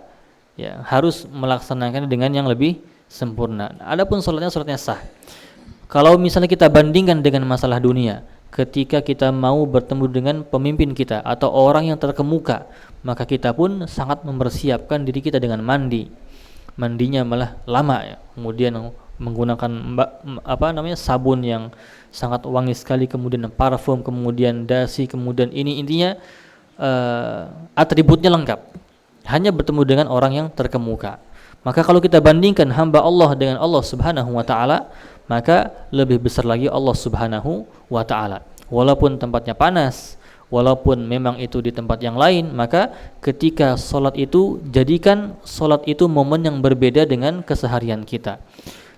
ya harus melaksanakan dengan yang lebih sempurna. Adapun salatnya sah. Kalau misalnya kita bandingkan dengan masalah dunia, ketika kita mau bertemu dengan pemimpin kita atau orang yang terkemuka, maka kita pun sangat mempersiapkan diri kita dengan mandinya malah lama ya. Kemudian menggunakan sabun yang sangat wangi sekali, kemudian parfum, kemudian dasi, kemudian ini, intinya atributnya lengkap. Hanya bertemu dengan orang yang terkemuka. Maka kalau kita bandingkan hamba Allah dengan Allah Subhanahu wa taala, maka lebih besar lagi Allah Subhanahu wa taala. Walaupun tempatnya panas, walaupun memang itu di tempat yang lain, maka ketika sholat itu, jadikan sholat itu momen yang berbeda dengan keseharian kita.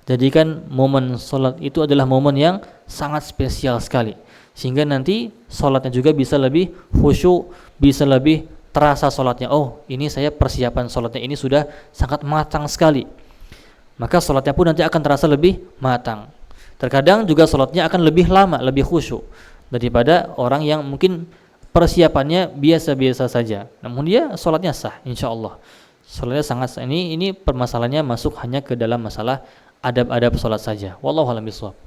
Jadikan momen sholat itu adalah momen yang sangat spesial sekali, sehingga nanti sholatnya juga bisa lebih khusyuk, bisa lebih terasa sholatnya. Oh, ini saya persiapan sholatnya ini sudah sangat matang sekali, maka sholatnya pun nanti akan terasa lebih matang. Terkadang juga sholatnya akan lebih lama, lebih khusyuk daripada orang yang mungkin persiapannya biasa-biasa saja, namun dia sholatnya sah, insya Allah. Sholatnya sangat sah. Ini permasalahannya masuk hanya ke dalam masalah adab-adab sholat saja. Wallahu a'lam bishawab.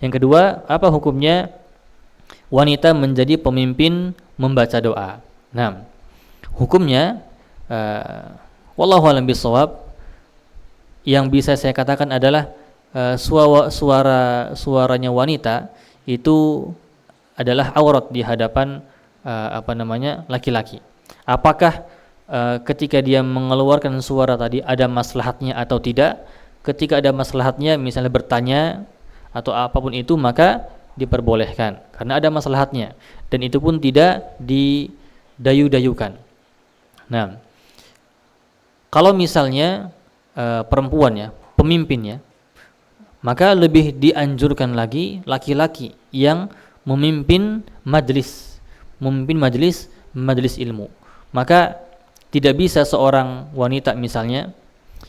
Yang kedua, apa hukumnya wanita menjadi pemimpin membaca doa? Nah, hukumnya wallahu a'lam bishawab, yang bisa saya katakan adalah suaranya wanita itu adalah aurat di hadapan laki-laki. Apakah ketika dia mengeluarkan suara tadi ada maslahatnya atau tidak? Ketika ada maslahatnya, misalnya bertanya atau apapun itu, maka diperbolehkan karena ada maslahatnya, dan itu pun tidak didayu-dayukan. Nah, kalau misalnya perempuan ya, pemimpinnya, maka lebih dianjurkan lagi laki-laki yang memimpin majelis ilmu. Maka tidak bisa seorang wanita misalnya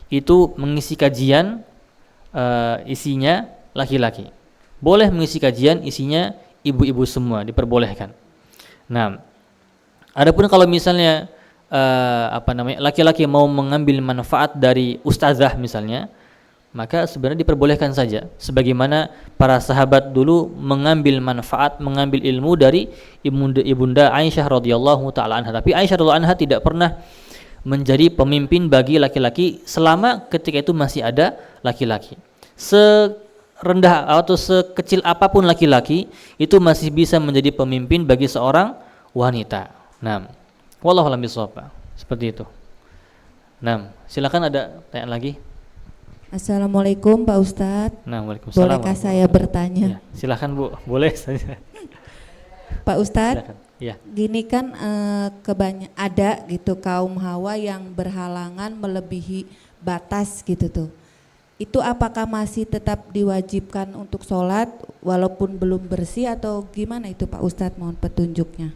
itu mengisi kajian isinya laki-laki. Boleh mengisi kajian isinya ibu-ibu semua, diperbolehkan. Nah, adapun kalau misalnya laki-laki mau mengambil manfaat dari ustazah misalnya, maka sebenarnya diperbolehkan saja, sebagaimana para sahabat dulu mengambil manfaat, mengambil ilmu dari ibunda Aisyah radhiyallahu taala anha. Tapi Aisyah radhiyallahu anha tidak pernah menjadi pemimpin bagi laki-laki selama ketika itu masih ada laki-laki. serendah atau sekecil apapun laki-laki itu masih bisa menjadi pemimpin bagi seorang wanita. Nah, wallahu a'lam bishawab. Seperti itu. Nah, silakan ada pertanyaan lagi. Assalamualaikum Pak Ustadz. Nah, waalaikumsalam. Bolehkah saya bertanya? Ya, silakan Bu, boleh saja. Pak Ustadz, Silakan. Ya. gini kan ada gitu kaum hawa yang berhalangan melebihi batas gitu tuh. Itu apakah masih tetap diwajibkan untuk sholat walaupun belum bersih atau gimana itu Pak Ustadz, mohon petunjuknya.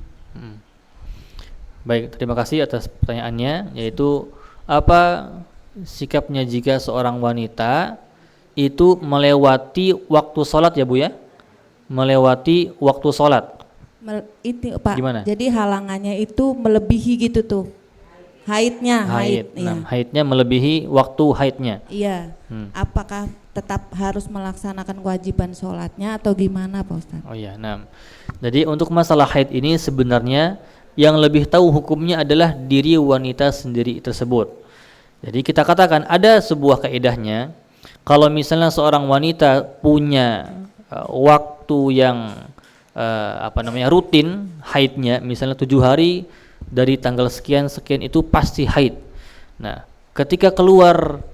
Baik, terima kasih atas pertanyaannya, yaitu apa sikapnya jika seorang wanita itu melewati waktu sholat ya Bu ya? Melewati waktu sholat. Itu Pak, Gimana? jadi halangannya itu melebihi gitu tuh. Haidnya, Nah, haidnya melebihi waktu haidnya. Iya. Apakah tetap harus melaksanakan kewajiban sholatnya atau gimana Pak Ustadz? Oh iya, nah. Jadi untuk masalah haid ini sebenarnya yang lebih tahu hukumnya adalah diri wanita sendiri tersebut. Jadi kita katakan ada sebuah kaidahnya, kalau misalnya seorang wanita punya waktu yang rutin haidnya, misalnya 7 hari dari tanggal sekian itu pasti haid. Nah, ketika keluar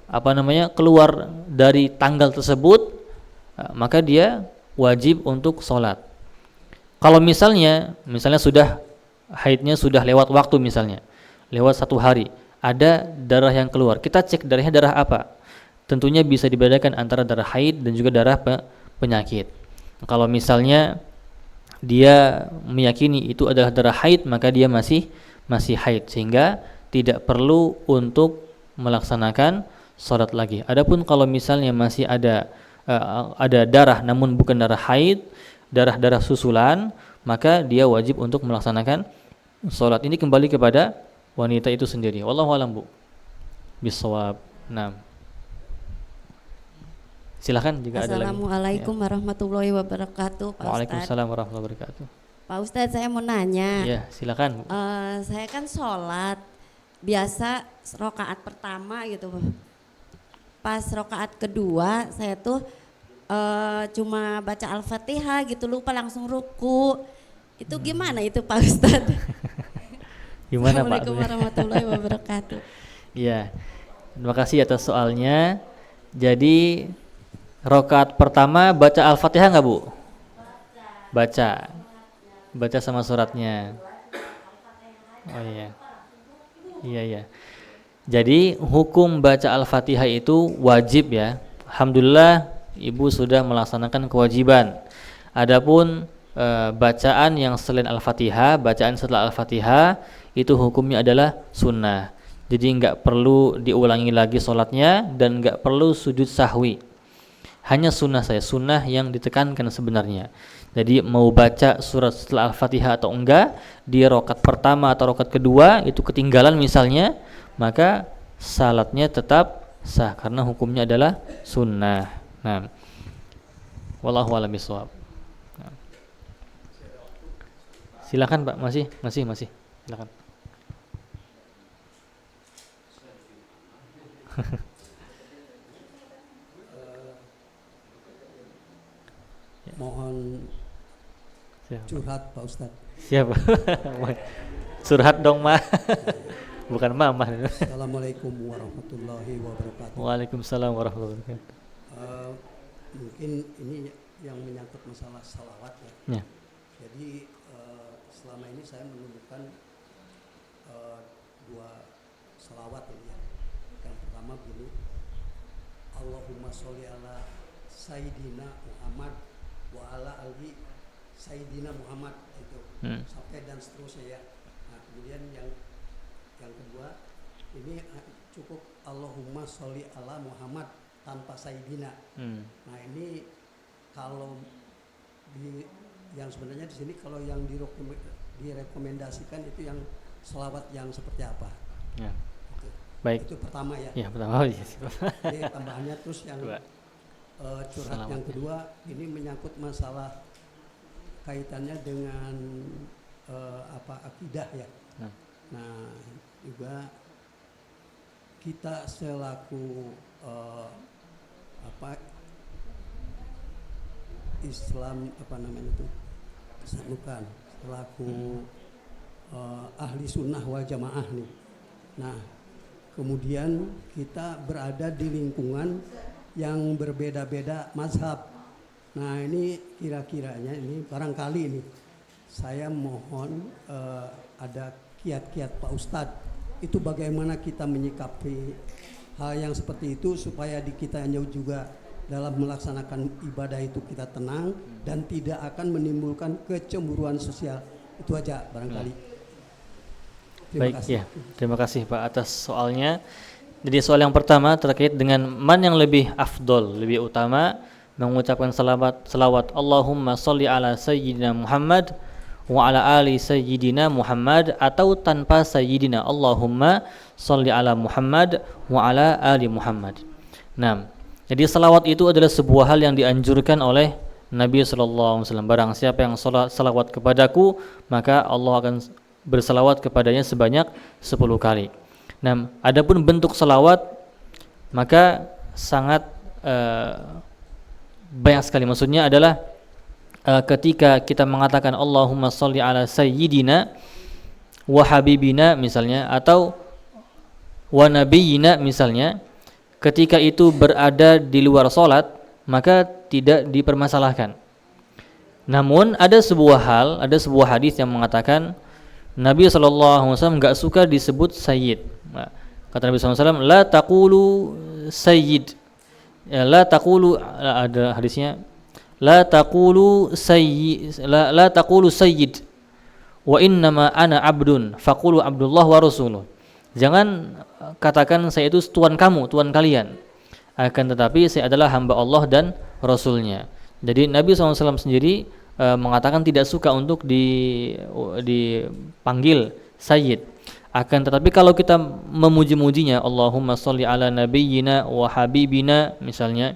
keluar dari tanggal tersebut, maka dia wajib untuk sholat. Kalau misalnya sudah haidnya sudah lewat waktu, misalnya lewat 1 hari, ada darah yang keluar, kita cek darahnya darah apa. Tentunya bisa dibedakan antara darah haid dan juga darah penyakit. Kalau misalnya dia meyakini itu adalah darah haid, maka dia masih haid, sehingga tidak perlu untuk melaksanakan sholat lagi. Adapun kalau misalnya masih ada darah namun bukan darah haid, darah susulan, maka dia wajib untuk melaksanakan sholat. Ini kembali kepada wanita itu sendiri. Wallahu a'lam bishawab. Nah, silakan jika ada lagi. Assalamualaikum warahmatullahi wabarakatuh, Pak Ustadz. Waalaikumsalam warahmatullahi wabarakatuh. Pak Ustadz, saya mau nanya. Ya, silakan. Saya kan sholat biasa rokaat pertama gitu. Pas rokaat kedua saya tuh cuma baca Al-Fatihah gitu, lupa langsung ruku. Itu gimana itu Pak Ustadz? Gimana Pak? Assalamualaikum warahmatullahi wabarakatuh. Iya, terima kasih atas soalnya. Jadi rokaat pertama baca Al-Fatihah nggak Bu? Baca sama suratnya. Oh iya. Iya. Jadi hukum baca Al-Fatihah itu wajib ya. Alhamdulillah Ibu sudah melaksanakan kewajiban. Adapun bacaan yang selain Al-Fatihah, bacaan setelah Al-Fatihah itu hukumnya adalah sunnah. Jadi nggak perlu diulangi lagi sholatnya dan nggak perlu sujud sahwi. Hanya sunnah sunnah yang ditekankan sebenarnya. Jadi mau baca surat setelah Al-Fatihah atau enggak, di rakaat pertama atau rakaat kedua itu ketinggalan misalnya, maka salatnya tetap sah karena hukumnya adalah sunnah. Nah, wallahu a'lam bishawab. Nah. Silakan Pak, masih. Silakan. Mohon curhat Pak Ustadz. Siapa? Curhat dong Mah. Bukan Mama. Assalamualaikum warahmatullahi wabarakatuh. Waalaikumsalam warahmatullahi wabarakatuh. Mungkin ini yang menyangkut masalah salawat ya. Jadi selama ini saya menemukan 2 salawat ya. Yang pertama begini, Allahumma sholli ala Sayyidina Muhammad wa ala ali Sayyidina Muhammad itu sampai dan seterusnya ya. Nah kemudian yang kedua ini cukup Allahumma sholli ala Muhammad tanpa Sayyidina. Nah ini kalau yang sebenarnya di sini kalau yang direkomendasikan itu yang selawat yang seperti apa? Ya. Itu. Baik. Itu pertama ya. Ya pertama. Jadi tambahannya terus yang curhat yang kedua ini menyangkut masalah kaitannya dengan akidah ya. Nah juga kita selaku Islam apa namanya itu, bukan, selaku ahli sunnah wal jamaah nih. Nah, kemudian kita berada di lingkungan yang berbeda-beda mazhab. Nah, ini kira-kiranya ini barangkali ini saya mohon ada kiat-kiat Pak Ustadz, itu bagaimana kita menyikapi hal yang seperti itu supaya di kita juga dalam melaksanakan ibadah itu kita tenang dan tidak akan menimbulkan kecemburuan sosial. Itu aja barangkali. Baik, ya. Terima kasih Pak atas soalnya. Jadi soal yang pertama terkait dengan man yang lebih afdol, lebih utama mengucapkan salawat Allahumma sholli ala sayyidina Muhammad wa ala ali sayyidina Muhammad, atau tanpa sayyidina Allahumma sholli ala Muhammad wa ala ali Muhammad. Nah, jadi salawat itu adalah sebuah hal yang dianjurkan oleh Nabi SAW. Barang siapa yang salawat kepadaku, maka Allah akan bersalawat kepadanya sebanyak 10 kali. Nah, adapun bentuk salawat maka sangat banyak sekali. Maksudnya adalah ketika kita mengatakan Allahumma sholli ala sayyidina wa habibina misalnya, atau wa nabiyina misalnya, ketika itu berada di luar salat maka tidak dipermasalahkan. Namun ada sebuah hadis yang mengatakan Nabi SAW enggak suka disebut sayyid. Nah, kata Nabi SAW, la taqulu sayyid. Ya, la taqulu, ada hadisnya, la taqulu sayyid wa innama ana abdun faqulu abdullah wa rasuluh. Jangan katakan saya itu tuan kamu, tuan kalian. Akan tetapi saya adalah hamba Allah dan Rasulnya. Jadi Nabi SAW sendiri mengatakan tidak suka untuk dipanggil sayyid. Akan tetapi kalau kita memuji-mujinya, Allahumma sholli ala nabiyyina wa habibina misalnya,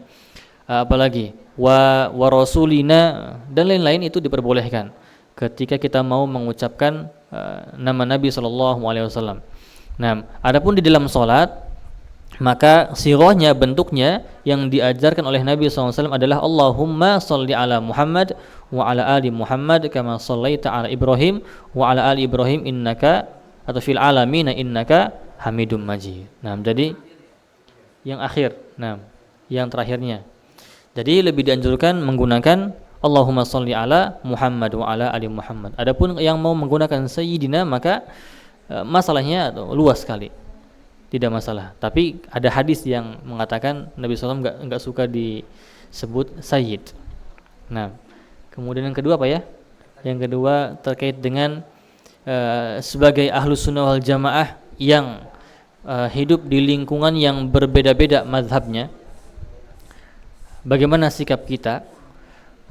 apalagi wa rasulina dan lain-lain, itu diperbolehkan ketika kita mau mengucapkan nama Nabi SAW. Nah, adapun di dalam salat maka sirahnya, bentuknya yang diajarkan oleh Nabi SAW adalah Allahumma sholli ala Muhammad wa ala ali Muhammad kama shallaita ala Ibrahim wa ala ali Ibrahim innaka, atau fil alamin innaka Hamidum Majid. Nah, jadi yang akhir, nah, yang terakhirnya. Jadi lebih dianjurkan menggunakan Allahumma sholli ala Muhammad wa ala ali Muhammad. Adapun yang mau menggunakan sayyidina maka masalahnya luas sekali. Tidak masalah. Tapi ada hadis yang mengatakan Nabi SAW enggak suka disebut sayyid. Nah, kemudian yang kedua apa ya? Yang kedua terkait dengan sebagai ahlus sunnah wal jamaah yang hidup di lingkungan yang berbeda-beda mazhabnya, bagaimana sikap kita?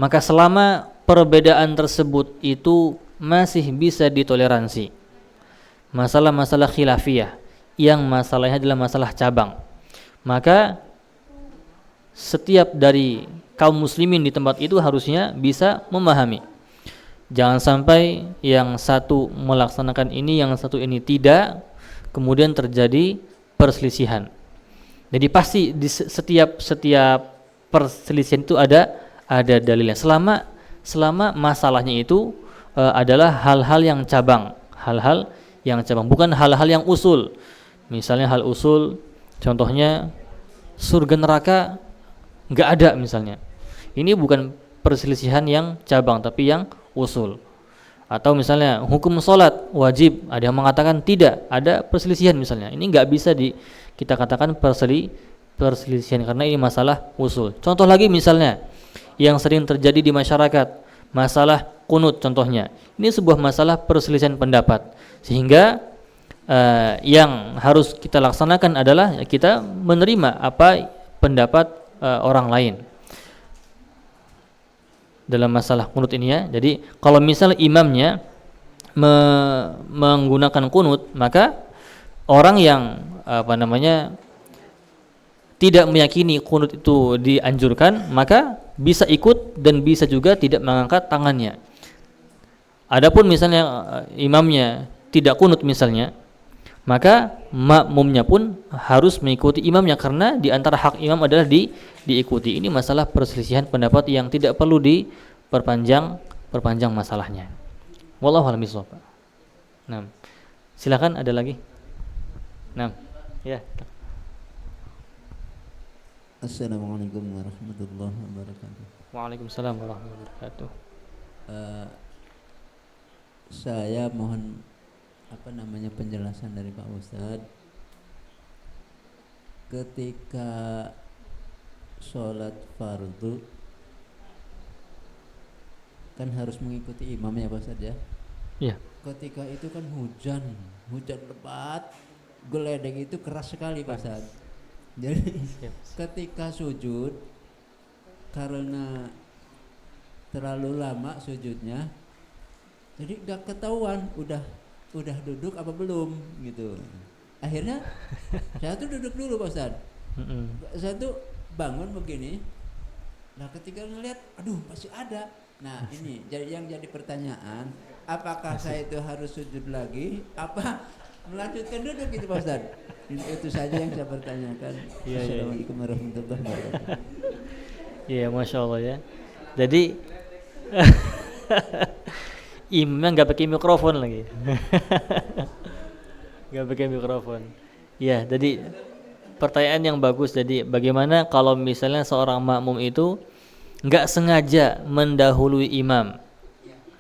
Maka selama perbedaan tersebut itu masih bisa ditoleransi, masalah-masalah khilafiyah yang masalahnya adalah masalah cabang, maka setiap dari kaum muslimin di tempat itu harusnya bisa memahami. Jangan sampai yang satu melaksanakan ini, yang satu ini tidak, kemudian terjadi perselisihan. Jadi pasti di setiap perselisihan itu ada dalilnya. Selama masalahnya itu adalah hal-hal yang cabang, bukan hal-hal yang usul. Misalnya hal usul, contohnya surga neraka nggak ada misalnya. Ini bukan perselisihan yang cabang, tapi yang usul. Atau misalnya hukum sholat wajib, ada yang mengatakan tidak, ada perselisihan misalnya. Ini nggak bisa kita katakan perselisihan karena ini masalah usul. Contoh lagi misalnya yang sering terjadi di masyarakat, masalah qunut contohnya. Ini sebuah masalah perselisihan pendapat, sehingga yang harus kita laksanakan adalah kita menerima apa pendapat orang lain dalam masalah qunut ini ya. Jadi kalau misalnya imamnya menggunakan qunut, maka orang yang tidak meyakini qunut itu dianjurkan, maka bisa ikut dan bisa juga tidak mengangkat tangannya. Adapun misalnya imamnya tidak qunut misalnya, maka makmumnya pun harus mengikuti imamnya, karena di antara hak imam adalah diikuti. Ini masalah perselisihan pendapat yang tidak perlu perpanjang masalahnya. Wallahu a'lam bishawab. Nah, silakan ada lagi. Nah, ya. Assalamualaikum warahmatullahi wabarakatuh. Waalaikumsalam warahmatullahi wabarakatuh. Saya mohon penjelasan dari Pak Ustadz. Ketika sholat fardu kan harus mengikuti imam ya Pak Ustadz ya. Iya. Ketika itu kan hujan lebat, geledek itu keras sekali Pak Ustadz. Jadi ketika sujud karena terlalu lama sujudnya, jadi gak ketahuan udah duduk apa belum gitu. Akhirnya saya tuh duduk dulu Pak Ustadz. Saya tuh bangun begini. Nah ketika ngeliat, aduh masih ada. Nah ini yang jadi pertanyaan, apakah saya itu harus sujud lagi apa melanjutkan duduk gitu Pak Ustadz? Itu saja yang saya pertanyakan. Assalamualaikum warahmatullahi wabarakatuh. Iya, masya Allah ya. Jadi imamnya nggak pakai mikrofon lagi. Nggak pakai mikrofon. Ya, jadi pertanyaan yang bagus. Jadi bagaimana kalau misalnya seorang makmum itu nggak sengaja mendahului imam.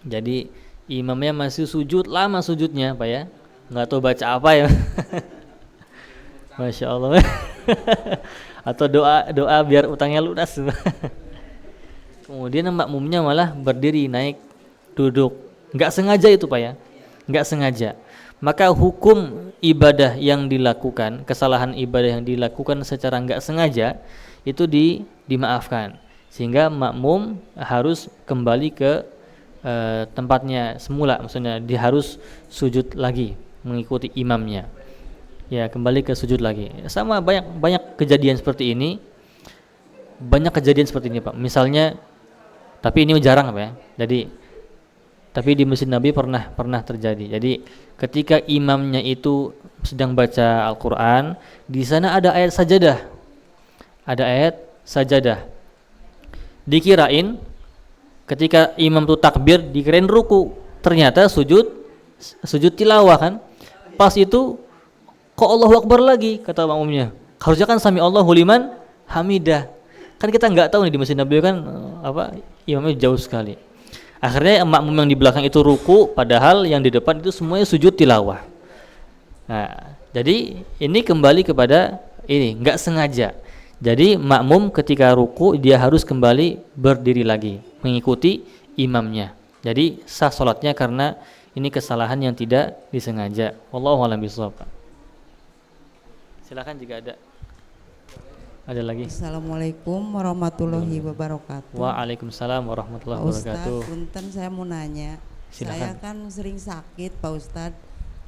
Jadi imamnya masih sujud, lama sujudnya Pak ya, nggak tahu baca apa ya. Masya Allah. Atau doa biar utangnya lunas. Kemudian makmumnya malah berdiri naik duduk, nggak sengaja itu Pak ya, nggak sengaja. Maka hukum ibadah yang dilakukan, kesalahan ibadah yang dilakukan secara nggak sengaja itu dimaafkan, sehingga makmum harus kembali ke tempatnya semula. Maksudnya dia harus sujud lagi mengikuti imamnya. Ya, kembali ke sujud lagi. Sama banyak kejadian seperti ini. Banyak kejadian seperti ini, Pak. Misalnya, tapi ini jarang, Pak ya. Jadi tapi di Masjid Nabi pernah terjadi. Jadi ketika imamnya itu sedang baca Al-Qur'an, di sana ada ayat sajadah. Ada ayat sajadah. Dikirain ketika imam itu takbir, dikirain ruku. Ternyata sujud tilawah kan. Pas itu kok Allahu Akbar lagi, kata makmumnya. Harusnya kan sami Allahu liman hamidah. Kan kita nggak tahu nih di Masjid Nabi kan imamnya jauh sekali. Akhirnya makmum yang di belakang itu ruku, padahal yang di depan itu semuanya sujud tilawah. Nah, jadi ini kembali kepada ini nggak sengaja. Jadi makmum ketika ruku dia harus kembali berdiri lagi mengikuti imamnya. Jadi sah sholatnya karena ini kesalahan yang tidak disengaja. Wallahu a'lam bishawab. Silakan jika ada lagi. Assalamualaikum warahmatullahi wabarakatuh. Waalaikumsalam warahmatullahi wabarakatuh. Ustadz, punten saya mau nanya. Silakan. Saya kan sering sakit Pak Ustadz.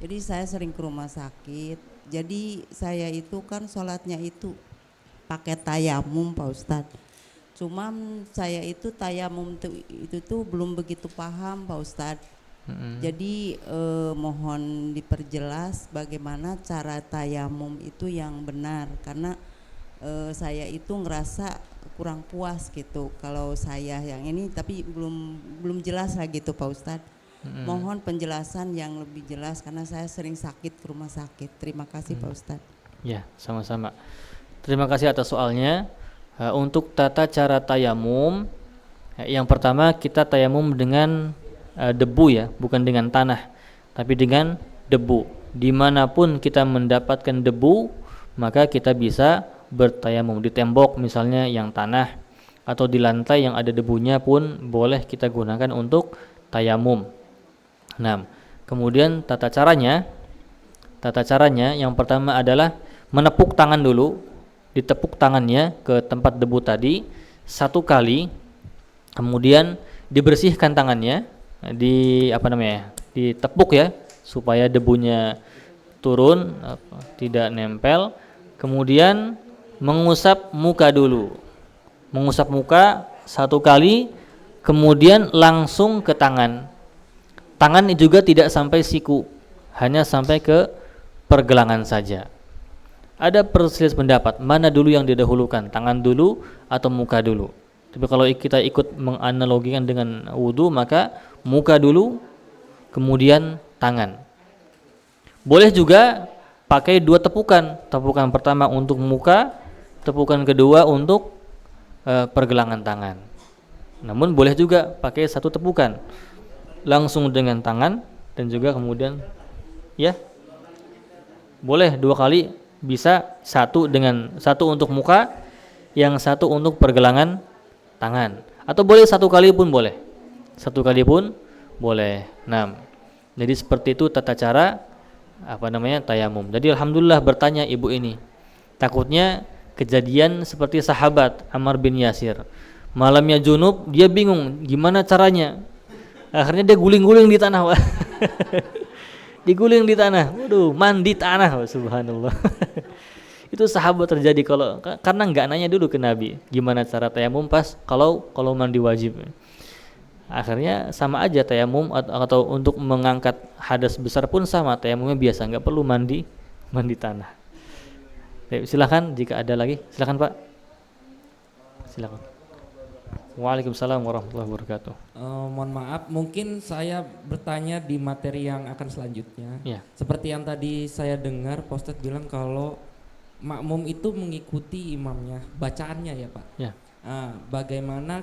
Jadi saya sering ke rumah sakit. Jadi saya itu kan sholatnya itu pakai tayamum Pak Ustadz. Cuman saya itu tayamum itu tuh belum begitu paham Pak Ustadz. Jadi mohon diperjelas bagaimana cara tayamum itu yang benar, karena saya itu ngerasa kurang puas gitu kalau saya yang ini, tapi belum jelas lah gitu Pak Ustadz. Mohon penjelasan yang lebih jelas karena saya sering sakit ke rumah sakit. Terima kasih Pak Ustadz. Ya, sama-sama. Terima kasih atas soalnya. Untuk tata cara tayamum, yang pertama kita tayamum dengan debu ya, bukan dengan tanah, tapi dengan debu. Dimanapun kita mendapatkan debu, maka kita bisa bertayamum. Di tembok misalnya yang tanah, atau di lantai yang ada debunya pun boleh kita gunakan untuk tayamum. Nah, kemudian tata caranya yang pertama adalah menepuk tangan dulu, ditepuk tangannya ke tempat debu tadi 1 kali, kemudian dibersihkan tangannya, ditepuk ya supaya debunya turun, tidak nempel. Kemudian mengusap muka dulu, mengusap muka 1 kali, kemudian langsung ke tangan. Tangan juga tidak sampai siku, hanya sampai ke pergelangan saja. Ada perselisihan pendapat mana dulu yang didahulukan, tangan dulu atau muka dulu. Tapi kalau kita ikut menganalogikan dengan wudu, maka muka dulu kemudian tangan. Boleh juga pakai 2 tepukan. Tepukan pertama untuk muka, tepukan kedua untuk pergelangan tangan. Namun boleh juga pakai 1 tepukan langsung dengan tangan, dan juga kemudian ya boleh 2 kali, bisa 1 untuk muka, yang 1 untuk pergelangan tangan, atau boleh 1 kali pun boleh, 1 kali pun boleh. Nah, jadi seperti itu tata cara tayamum. Jadi alhamdulillah bertanya ibu ini, takutnya kejadian seperti sahabat Ammar bin Yasir, malamnya junub, dia bingung gimana caranya, akhirnya dia guling-guling di tanah. Diguling di tanah, waduh, mandi tanah, subhanallah. Itu sahabat terjadi karena nggak nanya dulu ke Nabi gimana cara tayamum pas kalau mandi wajib. Akhirnya sama aja tayamum atau untuk mengangkat hadas besar pun sama, tayamumnya biasa, nggak perlu mandi tanah. Silakan jika ada lagi, silakan Pak. Silakan. Waalaikumsalam warahmatullahi wabarakatuh. Mohon maaf, mungkin saya bertanya di materi yang akan selanjutnya. Ya. Seperti yang tadi saya dengar Pak Ustadz bilang kalau makmum itu mengikuti imamnya, bacaannya ya Pak. Ya. Bagaimana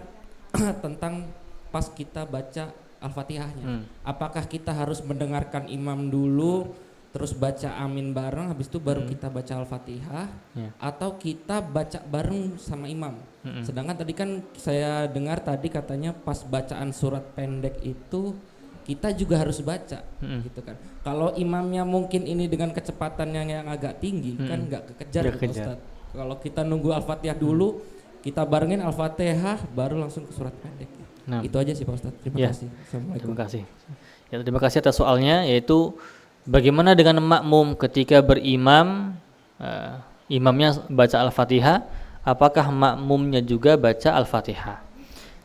tentang pas kita baca Al-Fatihahnya? Apakah kita harus mendengarkan imam dulu, terus baca amin bareng, habis itu baru kita baca Al-Fatihah, atau kita baca bareng sama imam? Sedangkan tadi kan saya dengar tadi katanya pas bacaan surat pendek itu kita juga harus baca, gitu kan. Kalau imamnya mungkin ini dengan kecepatan yang agak tinggi, kan nggak kekejar gitu, Ustaz. Kalau kita nunggu Al-Fatihah dulu, kita barengin Al-Fatihah baru langsung ke surat pendek. Nah, itu aja sih Pak Ustadz. Terima kasih. Assalamualaikum. Terima kasih. Ya, terima kasih atas soalnya, yaitu bagaimana dengan makmum ketika berimam, imamnya baca Al-Fatihah, apakah makmumnya juga baca Al-Fatihah?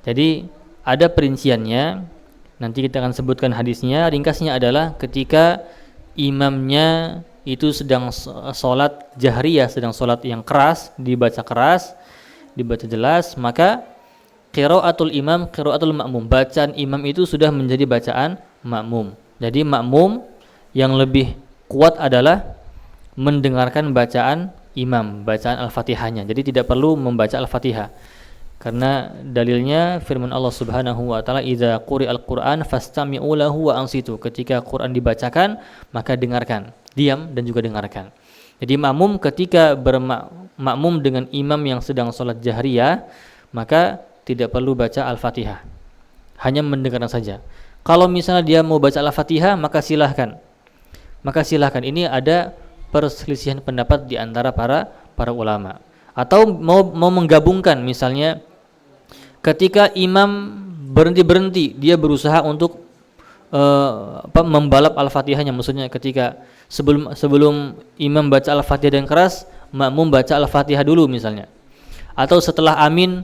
Jadi ada perinciannya, nanti kita akan sebutkan hadisnya. Ringkasnya adalah ketika imamnya itu sedang sholat jahriyah, sedang sholat yang keras, dibaca jelas, maka qiraatul imam, qiraatul makmum, bacaan imam itu sudah menjadi bacaan makmum. Jadi makmum yang lebih kuat adalah mendengarkan bacaan imam, bacaan Al-Fatihahnya. Jadi tidak perlu membaca Al-Fatihah. Karena dalilnya firman Allah Subhanahu wa taala, "Idza quri'al Qur'an fastami'u lahu wa ansitu." Ketika Quran dibacakan, maka dengarkan, diam dan juga dengarkan. Jadi makmum ketika bermakmum dengan imam yang sedang sholat jahriyah, maka tidak perlu baca Al-Fatihah. Hanya mendengarkan saja. Kalau misalnya dia mau baca Al-Fatihah, maka silahkan. Ini ada perselisihan pendapat di antara para ulama. Atau mau menggabungkan, misalnya ketika imam berhenti, dia berusaha untuk membalap Al-Fatihahnya, maksudnya ketika sebelum imam baca Al-Fatihah dengan keras, makmum baca Al-Fatihah dulu misalnya. Atau setelah amin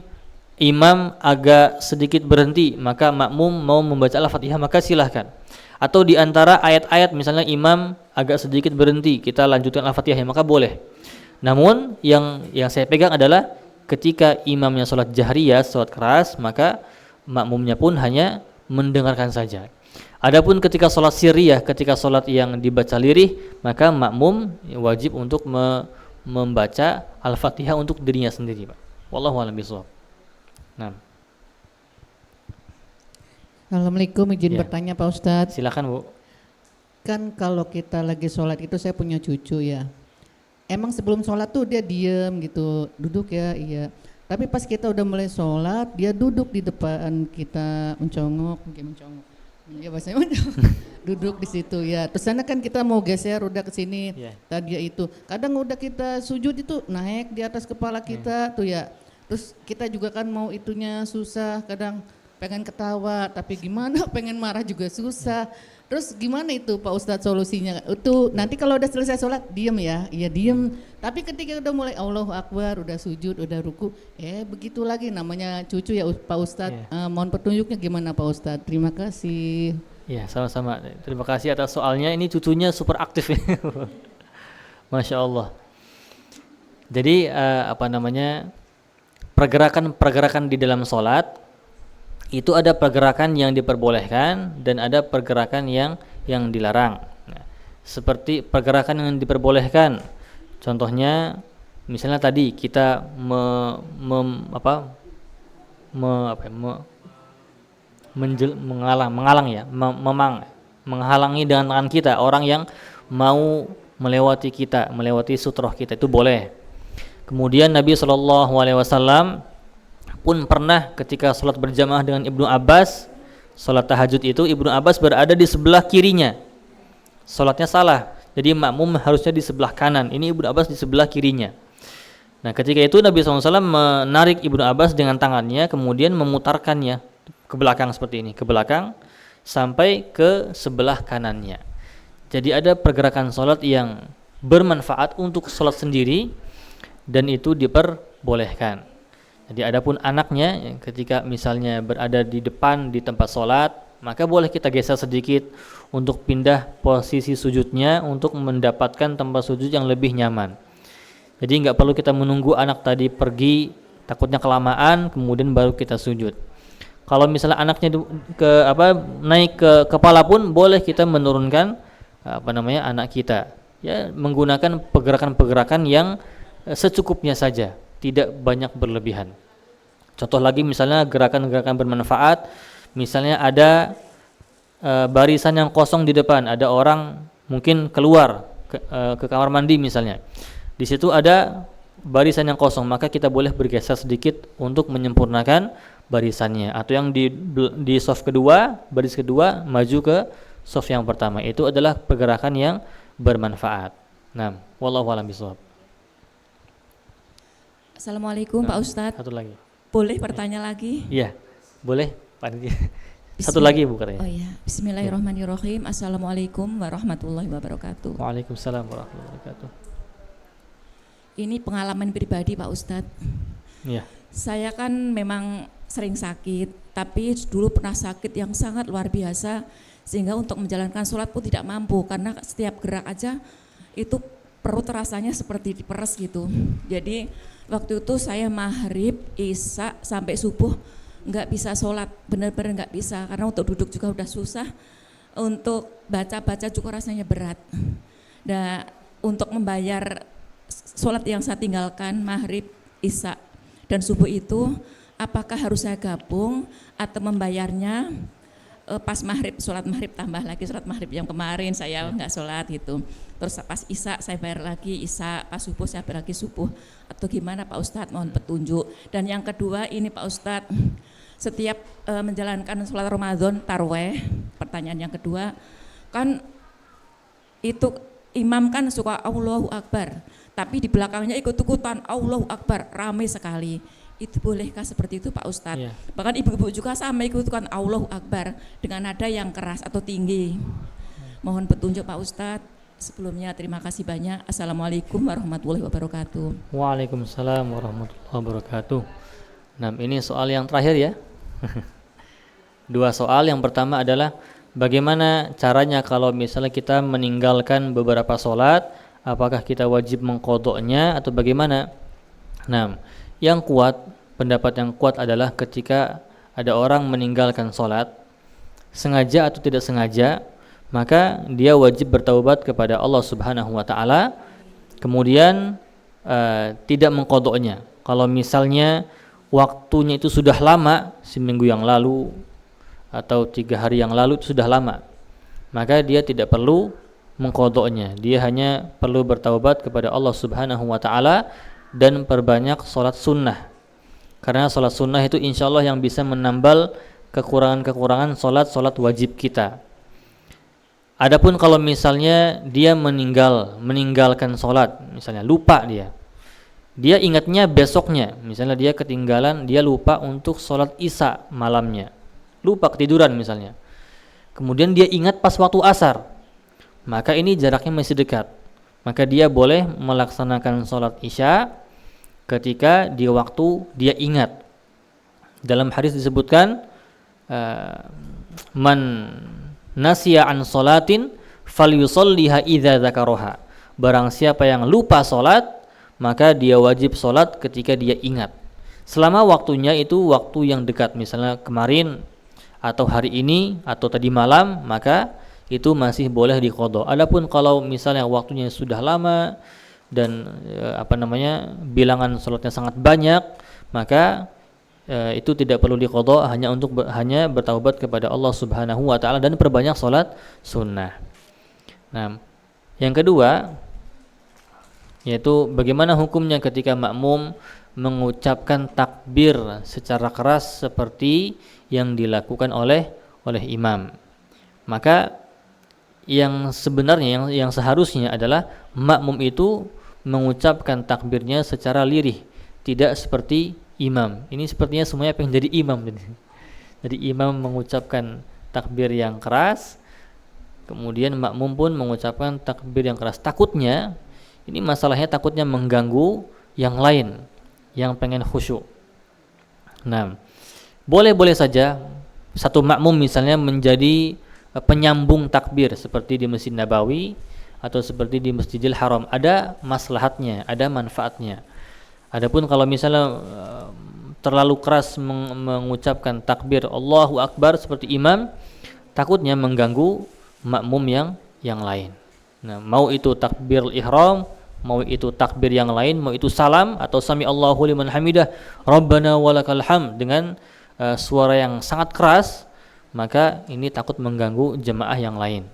imam agak sedikit berhenti, maka makmum mau membaca Al-Fatihah, maka silahkan. Atau di antara ayat-ayat misalnya imam agak sedikit berhenti, kita lanjutkan Al-Fatihah, maka boleh. Namun yang saya pegang adalah ketika imamnya sholat jahriyah, sholat keras, maka makmumnya pun hanya mendengarkan saja. Adapun ketika sholat sirriyah, ketika sholat yang dibaca lirih, maka makmum wajib untuk membaca Al-Fatihah untuk dirinya sendiri, Pak. Wallahu a'lam bishawab. Nah. Assalamualaikum, izin bertanya Pak Ustadz. Silakan Bu. Kan kalau kita lagi sholat itu, saya punya cucu ya. Emang sebelum sholat tuh dia diem gitu, duduk ya, iya. Tapi pas kita udah mulai sholat, dia duduk di depan kita, mencongok. Ya bahasanya duduk di situ ya. Terus sana kan kita mau geser udah ke sini. Tadi itu. Kadang udah kita sujud itu naik di atas kepala kita tuh ya. Terus kita juga kan mau itunya susah, kadang pengen ketawa, tapi gimana pengen marah juga susah. Terus gimana itu Pak Ustadz solusinya? Itu nanti kalau udah selesai sholat diem ya, iya diem. Tapi ketika udah mulai Allahu Akbar, udah sujud, udah ruku, begitu lagi namanya cucu ya Pak Ustadz. Mohon petunjuknya gimana Pak Ustadz? Terima kasih. Ya sama-sama. Terima kasih atas soalnya. Ini cucunya super aktif. Masya Allah. Jadi pergerakan di dalam sholat itu ada pergerakan yang diperbolehkan dan ada pergerakan yang dilarang. Nah, seperti pergerakan yang diperbolehkan, contohnya misalnya tadi kita menghalangi dengan tangan kita orang yang mau melewati sutroh kita, itu boleh. Kemudian Nabi SAW pun pernah ketika sholat berjamaah dengan Ibnu Abbas, sholat tahajud itu Ibnu Abbas berada di sebelah kirinya, sholatnya salah, jadi makmum harusnya di sebelah kanan, ini Ibnu Abbas di sebelah kirinya. Nah ketika itu Nabi SAW menarik Ibnu Abbas dengan tangannya, kemudian memutarkannya ke belakang seperti ini, ke belakang sampai ke sebelah kanannya. Jadi ada pergerakan sholat yang bermanfaat untuk sholat sendiri dan itu diperbolehkan. Jadi adapun anaknya ketika misalnya berada di depan di tempat sholat, maka boleh kita geser sedikit untuk pindah posisi sujudnya untuk mendapatkan tempat sujud yang lebih nyaman. Jadi nggak perlu kita menunggu anak tadi pergi, takutnya kelamaan kemudian baru kita sujud. Kalau misalnya anaknya naik ke kepala pun boleh kita menurunkan anak kita, ya menggunakan pergerakan-pergerakan yang secukupnya saja, tidak banyak berlebihan. Contoh lagi misalnya gerakan-gerakan bermanfaat, misalnya ada barisan yang kosong di depan, ada orang mungkin keluar ke kamar mandi misalnya, di situ ada barisan yang kosong, maka kita boleh bergeser sedikit untuk menyempurnakan barisannya, atau yang di saf kedua, baris kedua maju ke saf yang pertama. Itu adalah pergerakan yang bermanfaat. Nah, wallahu a'lam bishawab. Assalamualaikum Pak Ustadz. Satu lagi. Boleh bertanya lagi? Iya, boleh Pak. Satu lagi Bu katanya. Oh iya. Bismillahirrahmanirrahim. Assalamualaikum warahmatullahi wabarakatuh. Waalaikumsalam warahmatullahi wabarakatuh. Ini pengalaman pribadi Pak Ustadz. Iya. Saya kan memang sering sakit, tapi dulu pernah sakit yang sangat luar biasa sehingga untuk menjalankan sholat pun tidak mampu karena setiap gerak aja itu perut rasanya seperti diperes gitu. Jadi waktu itu saya maghrib, isya sampai subuh nggak bisa sholat, benar-benar nggak bisa karena untuk duduk juga udah susah, untuk baca-baca juga rasanya berat. Dan untuk membayar sholat yang saya tinggalkan maghrib, isya dan subuh itu, apakah harus saya gabung atau membayarnya pas maghrib, sholat maghrib tambah lagi sholat maghrib yang kemarin saya nggak sholat gitu, terus pas isya saya bayar lagi isya, pas subuh saya bayar lagi subuh, atau gimana Pak Ustadz, mohon petunjuk. Dan yang kedua ini Pak Ustadz, setiap menjalankan sholat Ramadan taraweh, pertanyaan yang kedua, kan itu imam kan suka Allahu Akbar, tapi di belakangnya ikut-ikutan Allahu Akbar, ramai sekali. Itu bolehkah seperti itu Pak Ustadz? Yeah. Bahkan ibu-ibu juga sama ikut-ikutan Allahu Akbar dengan nada yang keras atau tinggi. Mohon petunjuk Pak Ustadz. Sebelumnya terima kasih banyak. Assalamualaikum warahmatullahi wabarakatuh. Waalaikumsalam warahmatullahi wabarakatuh. Nah, ini soal yang terakhir ya. Dua soal. Yang pertama adalah bagaimana caranya kalau misalnya kita meninggalkan beberapa sholat, apakah kita wajib mengqodoknya atau bagaimana? Nah, yang kuat, pendapat yang kuat adalah ketika ada orang meninggalkan sholat, sengaja atau tidak sengaja, maka dia wajib bertaubat kepada Allah Subhanahu wa Ta'ala, kemudian tidak mengqodoknya. Kalau misalnya waktunya itu sudah lama, seminggu yang lalu atau 3 hari yang lalu itu sudah lama, maka dia tidak perlu mengqodoknya. Dia hanya perlu bertaubat kepada Allah Subhanahu wa Ta'ala dan perbanyak sholat sunnah, karena sholat sunnah itu insya Allah yang bisa menambal kekurangan-kekurangan sholat wajib kita. Adapun kalau misalnya dia meninggalkan sholat, misalnya lupa dia ingatnya besoknya, misalnya dia ketinggalan, dia lupa untuk sholat isya malamnya, lupa ketiduran misalnya, kemudian dia ingat pas waktu asar, maka ini jaraknya masih dekat, maka dia boleh melaksanakan sholat isya ketika di waktu dia ingat. Dalam hadis disebutkan man nasiya an sholatin falyusalliha idza dzakaraha, barang siapa yang lupa sholat, maka dia wajib sholat ketika dia ingat. Selama waktunya itu waktu yang dekat, misalnya kemarin atau hari ini atau tadi malam, maka itu masih boleh diqadha. Adapun kalau misalnya waktunya sudah lama dan bilangan sholatnya sangat banyak, maka itu tidak perlu diqadha, hanya bertaubat kepada Allah Subhanahu wa taala dan perbanyak sholat sunnah. Nah, yang kedua yaitu bagaimana hukumnya ketika makmum mengucapkan takbir secara keras seperti yang dilakukan oleh imam. Maka yang sebenarnya yang seharusnya adalah makmum itu mengucapkan takbirnya secara lirih, tidak seperti imam. Ini sepertinya semuanya pengen jadi imam. Jadi imam mengucapkan takbir yang keras, kemudian makmum pun mengucapkan takbir yang keras. Takutnya ini masalahnya takutnya mengganggu yang lain yang pengen khusyuk. Nah, boleh-boleh saja satu makmum misalnya menjadi penyambung takbir seperti di Masjid Nabawi atau seperti di Masjidil Haram. Ada maslahatnya, ada manfaatnya. Adapun kalau misalnya terlalu keras mengucapkan takbir Allahu Akbar seperti imam, takutnya mengganggu makmum yang lain. Nah, mau itu takbir ihram, mau itu takbir yang lain, mau itu salam atau sami Allahu liman hamidah, Rabbana walakal hamd dengan suara yang sangat keras, maka ini takut mengganggu jemaah yang lain.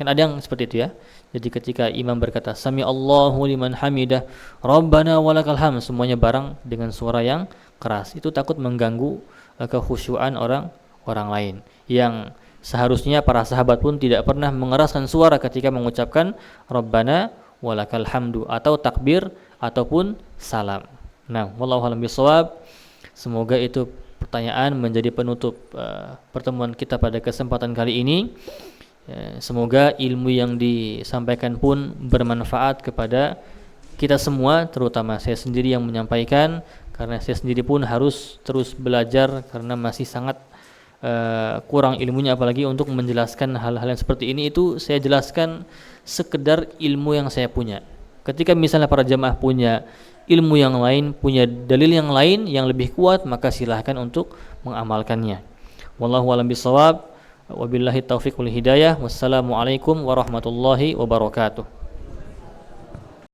Kan ada yang seperti itu ya. Jadi ketika imam berkata sami Allahu liman hamidah, Rabbana walakal hamd, semuanya bareng dengan suara yang keras, itu takut mengganggu kekhusyuan orang lain. Yang seharusnya para sahabat pun tidak pernah mengeraskan suara ketika mengucapkan Rabbana walakal hamdu atau takbir ataupun salam. Nah, wallahu a'lam bishawab. Semoga itu pertanyaan menjadi penutup pertemuan kita pada kesempatan kali ini. Semoga ilmu yang disampaikan pun bermanfaat kepada kita semua, terutama saya sendiri yang menyampaikan, karena saya sendiri pun harus terus belajar karena masih sangat kurang ilmunya, apalagi untuk menjelaskan hal-hal yang seperti ini. Itu saya jelaskan sekedar ilmu yang saya punya. Ketika misalnya para jamaah punya ilmu yang lain, punya dalil yang lain yang lebih kuat, maka silahkan untuk mengamalkannya. Wallahu a'lam bishawab. Wabillahi taufiq wal hidayah. Wassalamualaikum warahmatullahi wabarakatuh.